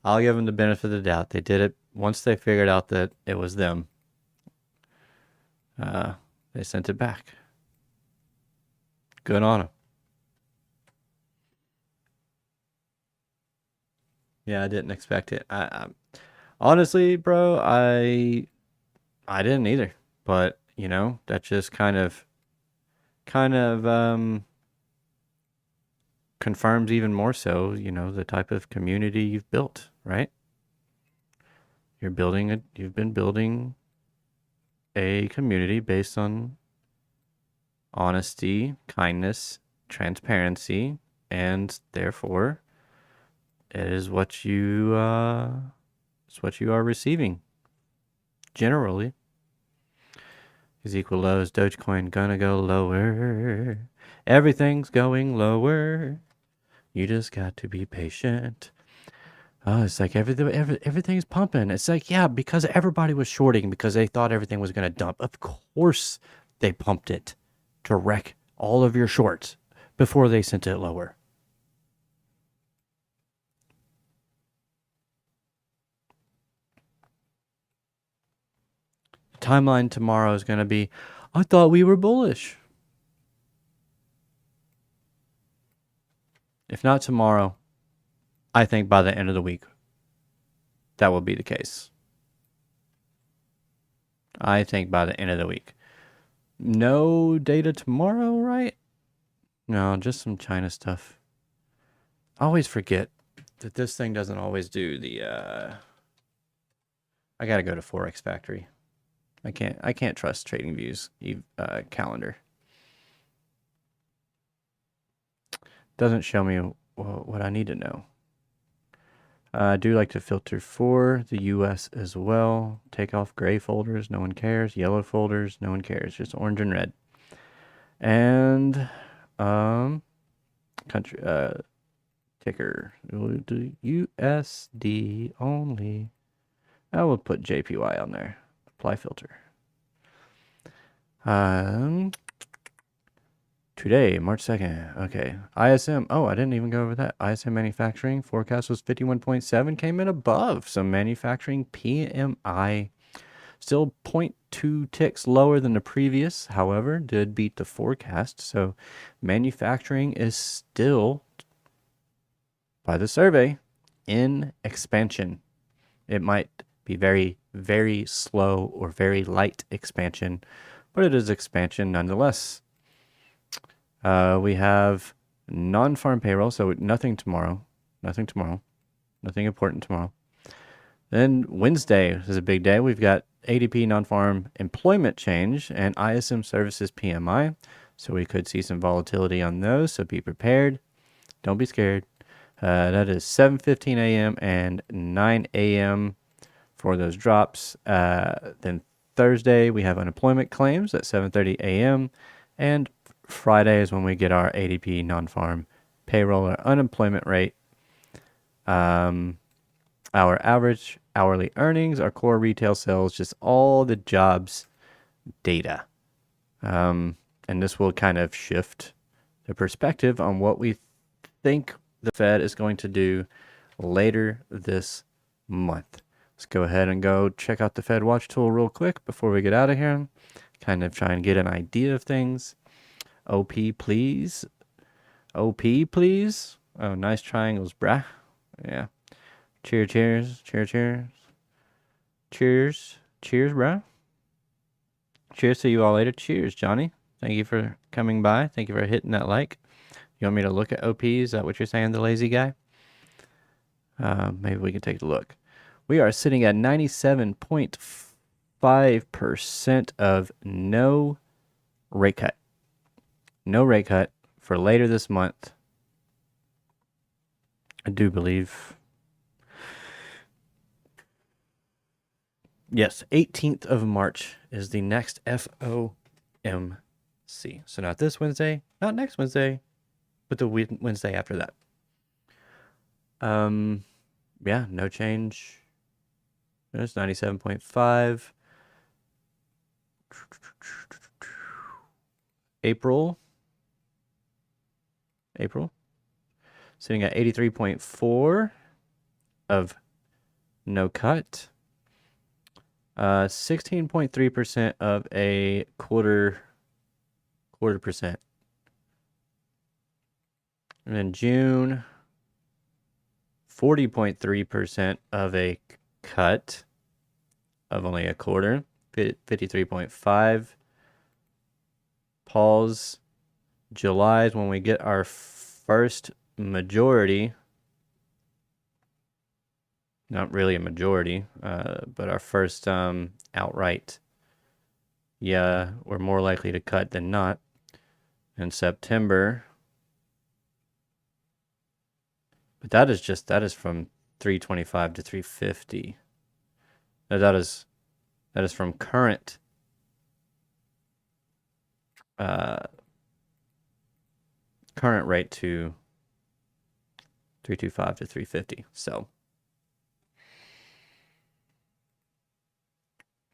I'll give them the benefit of the doubt. They did it once they figured out that it was them. They sent it back. Good on them. Yeah, I didn't expect it. Honestly, bro, I didn't either. But that just kind of confirms even more so, the type of community you've built, right? You've been building a community based on honesty, kindness, transparency, and therefore it is what you it's what you are receiving generally. Is equal lows, Dogecoin gonna go lower. Everything's going lower. You just got to be patient. Oh, it's like everything's pumping. It's like, yeah, because everybody was shorting because they thought everything was gonna dump. Of course they pumped it to wreck all of your shorts before they sent it lower. Timeline tomorrow is going to be, I thought we were bullish. If not tomorrow, I think by the end of the week, that will be the case. I think by the end of the week. No data tomorrow, right? No, just some China stuff. I always forget that this thing doesn't always do the, I gotta go to Forex Factory. I can't trust TradingView's calendar. Doesn't show me what I need to know. I do like to filter for the US as well. Take off gray folders, no one cares. Yellow folders, no one cares. Just orange and red. And country ticker. We'll do USD only. I will put JPY on there. Apply filter. Today, March 2nd. Okay. ISM. Oh, I didn't even go over that. ISM manufacturing forecast was 51.7, came in above. So manufacturing PMI still 0.2 ticks lower than the previous. However, did beat the forecast. So manufacturing is still, by the survey, in expansion. It might be very, very slow or very light expansion, but it is expansion nonetheless. We have non-farm payroll, so nothing tomorrow. Nothing important tomorrow. Then Wednesday is a big day. We've got ADP non-farm employment change and ISM services PMI. So we could see some volatility on those. So be prepared. Don't be scared. That is 7:15 a.m. and 9 a.m. for those drops. Then Thursday, we have unemployment claims at 7:30 a.m. And Friday is when we get our ADP non-farm payroll or unemployment rate. Our average hourly earnings, our core retail sales, just all the jobs data. And this will kind of shift the perspective on what we think the Fed is going to do later this month. Let's go ahead and go check out the Fed Watch tool real quick before we get out of here. Kind of try and get an idea of things. OP, please. OP, please. Oh, nice triangles, brah. Yeah. Cheers, cheers, cheers, cheers. Cheers. Cheers, bro. Cheers to you all later. Cheers, Johnny. Thank you for coming by. Thank you for hitting that like. You want me to look at OP? Is that what you're saying, the lazy guy? Maybe we can take a look. We are sitting at 97.5% of no rate cut. No rate cut for later this month. I do believe. Yes, 18th of March is the next FOMC. So not this Wednesday, not next Wednesday, but the Wednesday after that. Yeah, no change. It's 97.5. April. Sitting at 83.4 of no cut. 16.3% of a quarter percent. And then June, 40.3% of a cut of only a quarter, 53.5. Pause. July is when we get our first majority. Not really a majority, but our first outright. Yeah, we're more likely to cut than not. In September. But that is from 325 to 350. That is from current rate to 325 to 350. So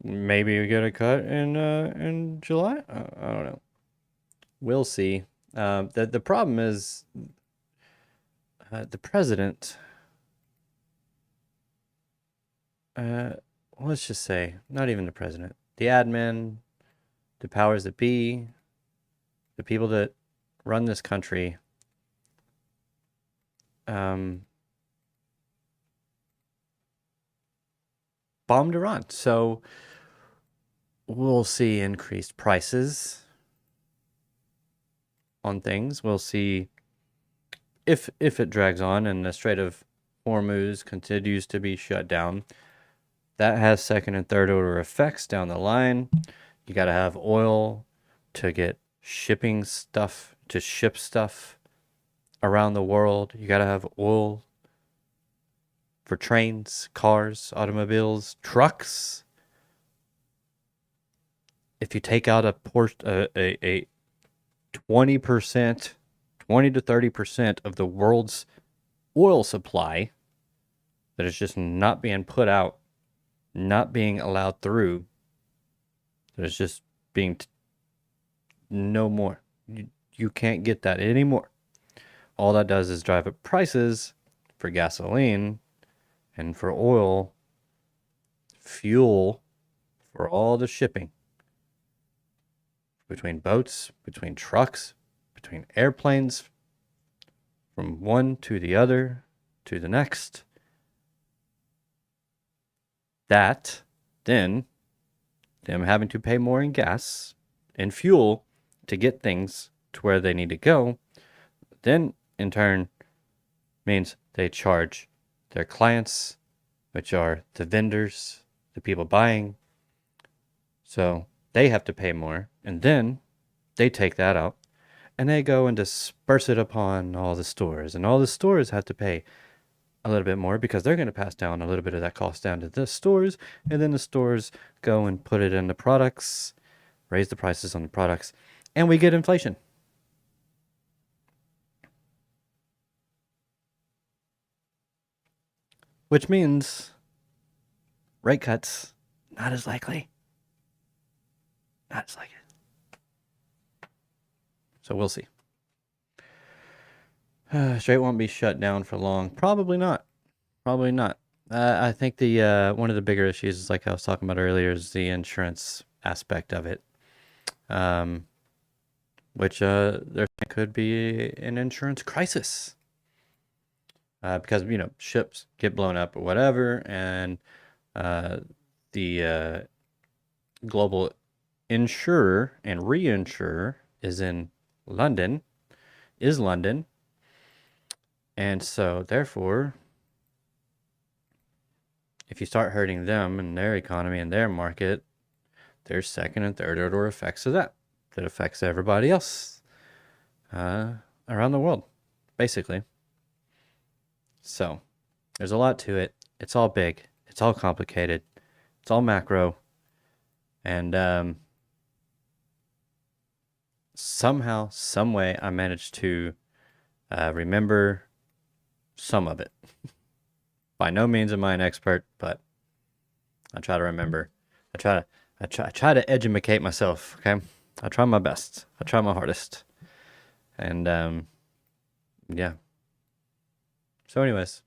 maybe we get a cut in July. I don't know. We'll see. The problem is the president. Let's just say, not even the president, the admin, the powers that be, the people that run this country, bombed Iran. So we'll see increased prices on things. We'll see if it drags on and the Strait of Hormuz continues to be shut down. That has second and third order effects down the line. You got to have oil to get shipping stuff, to ship stuff around the world. You got to have oil for trains, cars, automobiles, trucks. If you take out a 20%, 20 to 30% of the world's oil supply that is just not being put out, not being allowed through, that is just being no more. You can't get that anymore. All that does is drive up prices for gasoline and for oil, fuel, for all the shipping between boats, between trucks, between airplanes, from one to the other to the next. That, then, them having to pay more in gas and fuel to get things to where they need to go, then in turn means they charge their clients, which are the vendors, the people buying. So they have to pay more, and then they take that out and they go and disperse it upon all the stores, and all the stores have to pay a little bit more because they're going to pass down a little bit of that cost down to the stores, and then the stores go and put it in the products, raise the prices on the products, and we get inflation. Which means rate cuts, not as likely. Not as likely. So we'll see. Strait won't be shut down for long. Probably not. Probably not. I think the one of the bigger issues is, like I was talking about earlier, is the insurance aspect of it. Which there could be an insurance crisis. because ships get blown up or whatever, and the global insurer and reinsurer is London, and so therefore, if you start hurting them and their economy and their market, there's second and third order effects of that affects everybody else around the world, basically. So there's a lot to it. It's all big. It's all complicated. It's all macro. And somehow, some way, I managed to remember some of it. By no means am I an expert, but I try to remember. I try to educate myself. Okay, I try my best. I try my hardest. And yeah. So, anyways,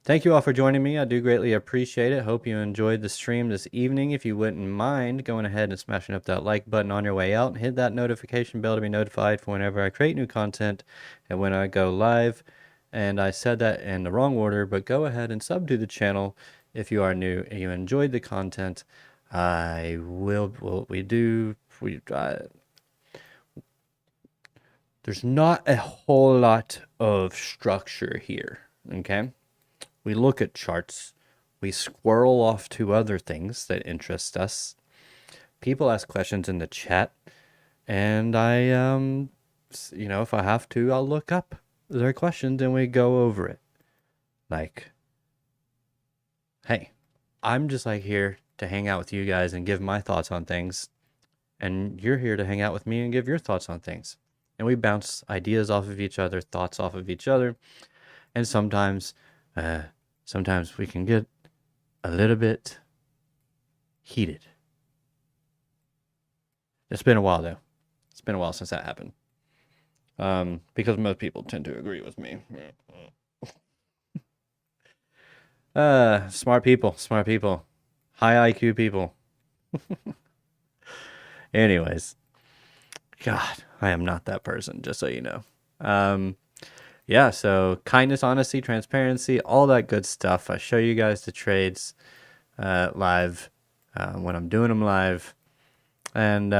thank you all for joining me. I do greatly appreciate it. Hope you enjoyed the stream this evening. If you wouldn't mind going ahead and smashing up that like button on your way out, and hit that notification bell to be notified for whenever I create new content and when I go live. And I said that in the wrong order, but go ahead and sub to the channel if you are new and you enjoyed the content. There's not a whole lot of structure here, okay? We look at charts, we squirrel off to other things that interest us. People ask questions in the chat, and I, if I have to, I'll look up their questions and we go over it. Like, hey, I'm just like here to hang out with you guys and give my thoughts on things, and you're here to hang out with me and give your thoughts on things. And we bounce ideas off of each other, thoughts off of each other, and sometimes we can get a little bit heated. It's been a while though. It's been a while since that happened. Because most people tend to agree with me. Smart people. High IQ people. Anyways. God, I am not that person, just so you know. Yeah, so kindness, honesty, transparency, all that good stuff. I show you guys the trades live when I'm doing them live, and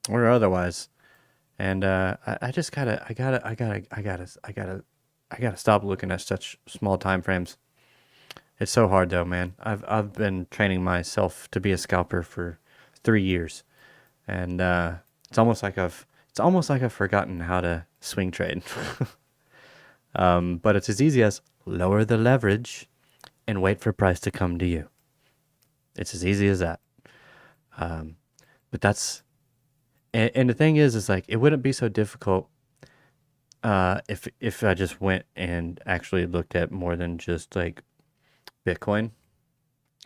or otherwise. And I gotta stop looking at such small time frames. It's so hard though, man. I've been training myself to be a scalper for 3 years, and it's almost like I've forgotten how to swing trade. But it's as easy as lower the leverage and wait for price to come to you. It's as easy as that. But that's, and the thing is like, it wouldn't be so difficult if I just went and actually looked at more than just like Bitcoin.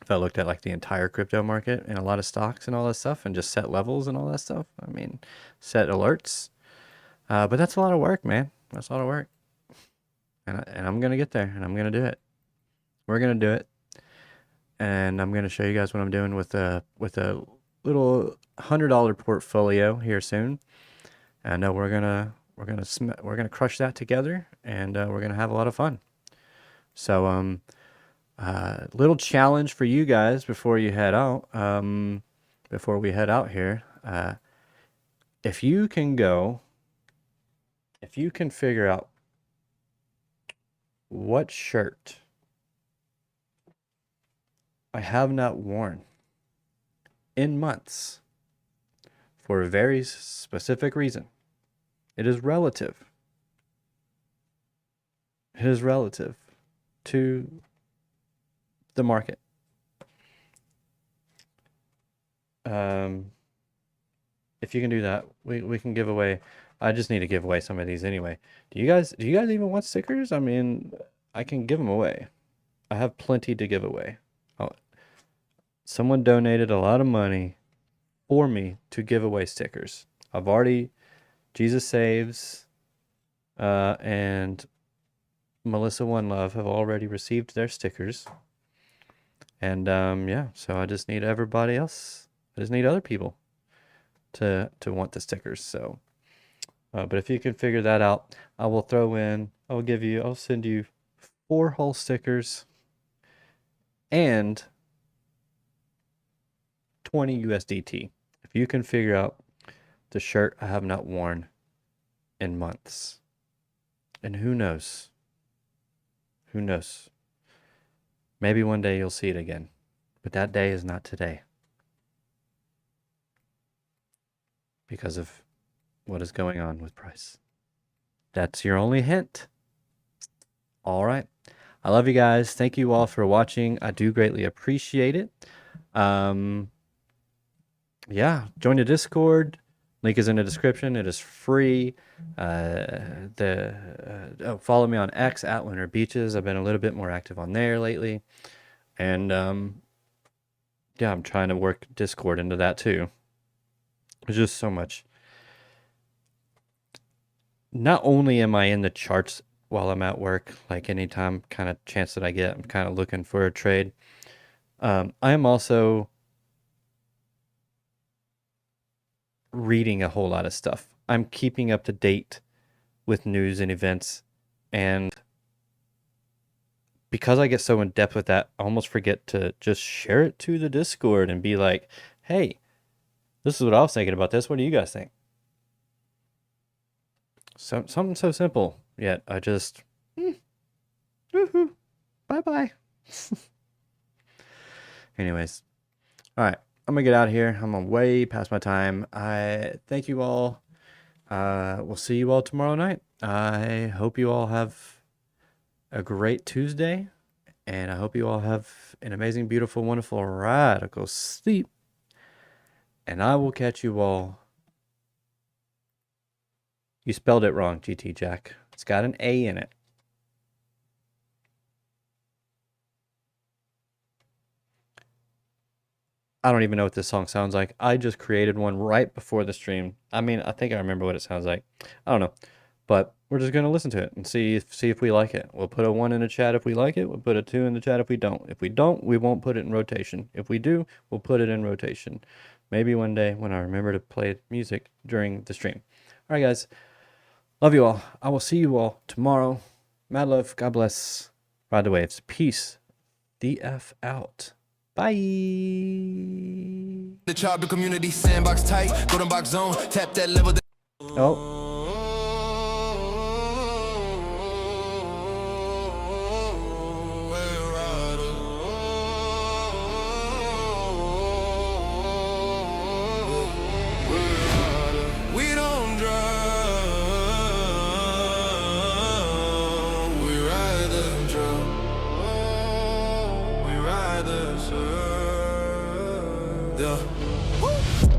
If I looked at like the entire crypto market and a lot of stocks and all that stuff and just set levels and all that stuff. I mean, set alerts. But that's a lot of work, man. That's a lot of work. And I'm going to get there and I'm going to do it. We're going to do it. And I'm going to show you guys what I'm doing with a little $100 portfolio here soon. And we're going to crush that together, and we're going to have a lot of fun. So little challenge for you guys before you head out, before we head out here. If you can figure out what shirt I have not worn in months for a very specific reason. It is relative. It is relative to the market. If you can do that, we can give away. I just need to give away some of these anyway. Do you guys even want stickers? I mean, I can give them away. I have plenty to give away. Someone donated a lot of money for me to give away stickers. I've already, Jesus Saves and Melissa One Love have already received their stickers. And yeah, so I just need everybody else. I just need other people to want the stickers. So, but if you can figure that out, I will send you 4 hull stickers, and 20 USDT. If you can figure out the shirt I have not worn in months. And who knows? Who knows? Maybe one day you'll see it again. But that day is not today. Because of what is going on with price. That's your only hint. All right. I love you guys. Thank you all for watching. I do greatly appreciate it. Yeah, join the Discord. Link is in the description. It is free. Follow me on X at Lunar Beaches. I've been a little bit more active on there lately. And yeah, I'm trying to work Discord into that too. There's just so much. Not only am I in the charts while I'm at work, like anytime kind of chance that I get, I'm kind of looking for a trade. I am also reading a whole lot of stuff. I'm keeping up to date with news and events, and because I get so in depth with that, I almost forget to just share it to the Discord and be like, hey, this is what I was thinking about this. What do you guys think? Something so simple, yet I just woohoo, bye-bye. Anyways, all right, I'm gonna get out of here. I'm way past my time. I thank you all. We'll see you all tomorrow night. I hope you all have a great Tuesday, and I hope you all have an amazing, beautiful, wonderful, radical sleep. And I will catch you all. You spelled it wrong, GT Jack. It's got an A in it. I don't even know what this song sounds like. I just created one right before the stream. I mean, I think I remember what it sounds like. I don't know. But we're just going to listen to it and see if we like it. We'll put a 1 in the chat if we like it. We'll put a 2 in the chat if we don't. If we don't, we won't put it in rotation. If we do, we'll put it in rotation. Maybe one day when I remember to play music during the stream. All right, guys. Love you all. I will see you all tomorrow. Mad love. God bless. Ride the waves. Peace. The F out. Bye. The chopper community sandbox tight, golden box zone, tap that level. Oh. We don't drown, we rather drown, we rather serve. Yeah.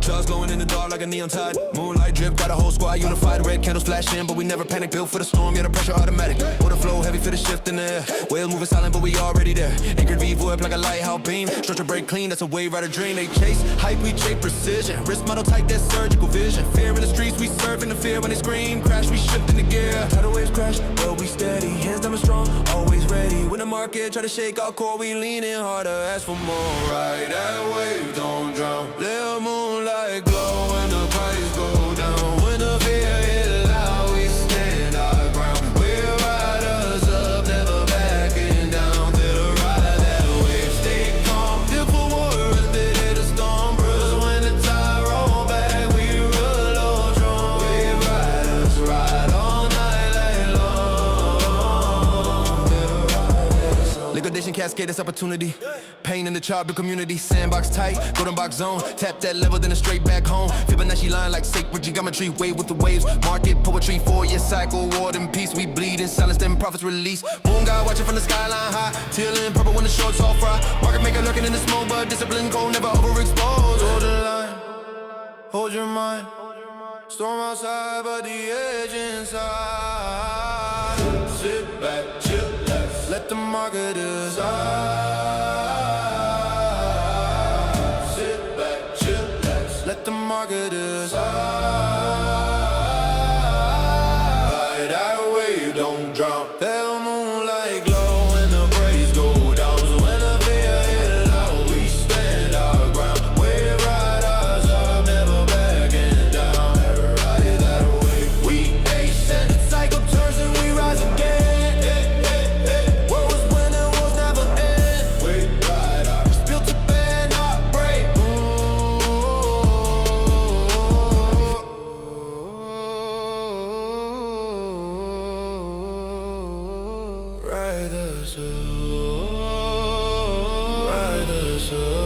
Stars glowing in the dark like a neon tide. Moonlight drip, got a whole squad unified. Red candles flashing, but we never panic. Built for the storm, yeah, the pressure automatic. Water flow heavy for the shift in the air. Whales moving silent, but we already there. Anchored V up like a lighthouse beam. Structure break clean, that's a wave rider dream. They chase hype, we chase precision. Wrist model tight, that's surgical vision. Fear in the streets, we surf in the fear when they scream. Crash, we shift in the gear. Tidal waves crash, but we steady. Hands down and strong, always ready. When the market try to shake our core, we leaning harder. Ask for more. Ride that wave, don't drown. Little moonlight glow when the price go down. When the fear is loud, we stand our ground. We're riders up, never backing down. To the ride that wave, stay calm. If a war is bit in a storm, bruise when the tide roll back. We roll all strong. We riders ride all night long. Liquidation cascade, this opportunity. Pain in the chopper community, sandbox tight, golden box zone. Tap that level, then it's straight back home. Fibonacci line like sacred geometry, wave with the waves. Market poetry, 4-year cycle, war and peace. We bleed in silence, then profits release. Moon God watching from the skyline high, till in purple when the shorts all fry. Market maker lurking in the smoke, but discipline cold, never overexposed. Hold the line, hold your mind. Storm outside, but the edge inside. Sit back, chill, let the market decide. Sit back, chill, let the market decide. That wave don't drown. Pale moonlight glow and the praise go down. So when the fear is loud, we stand our ground. We ride us up, never backing down. Never ride that wave. We ace and the cycle turns and we rise again. Whoa. Riders up.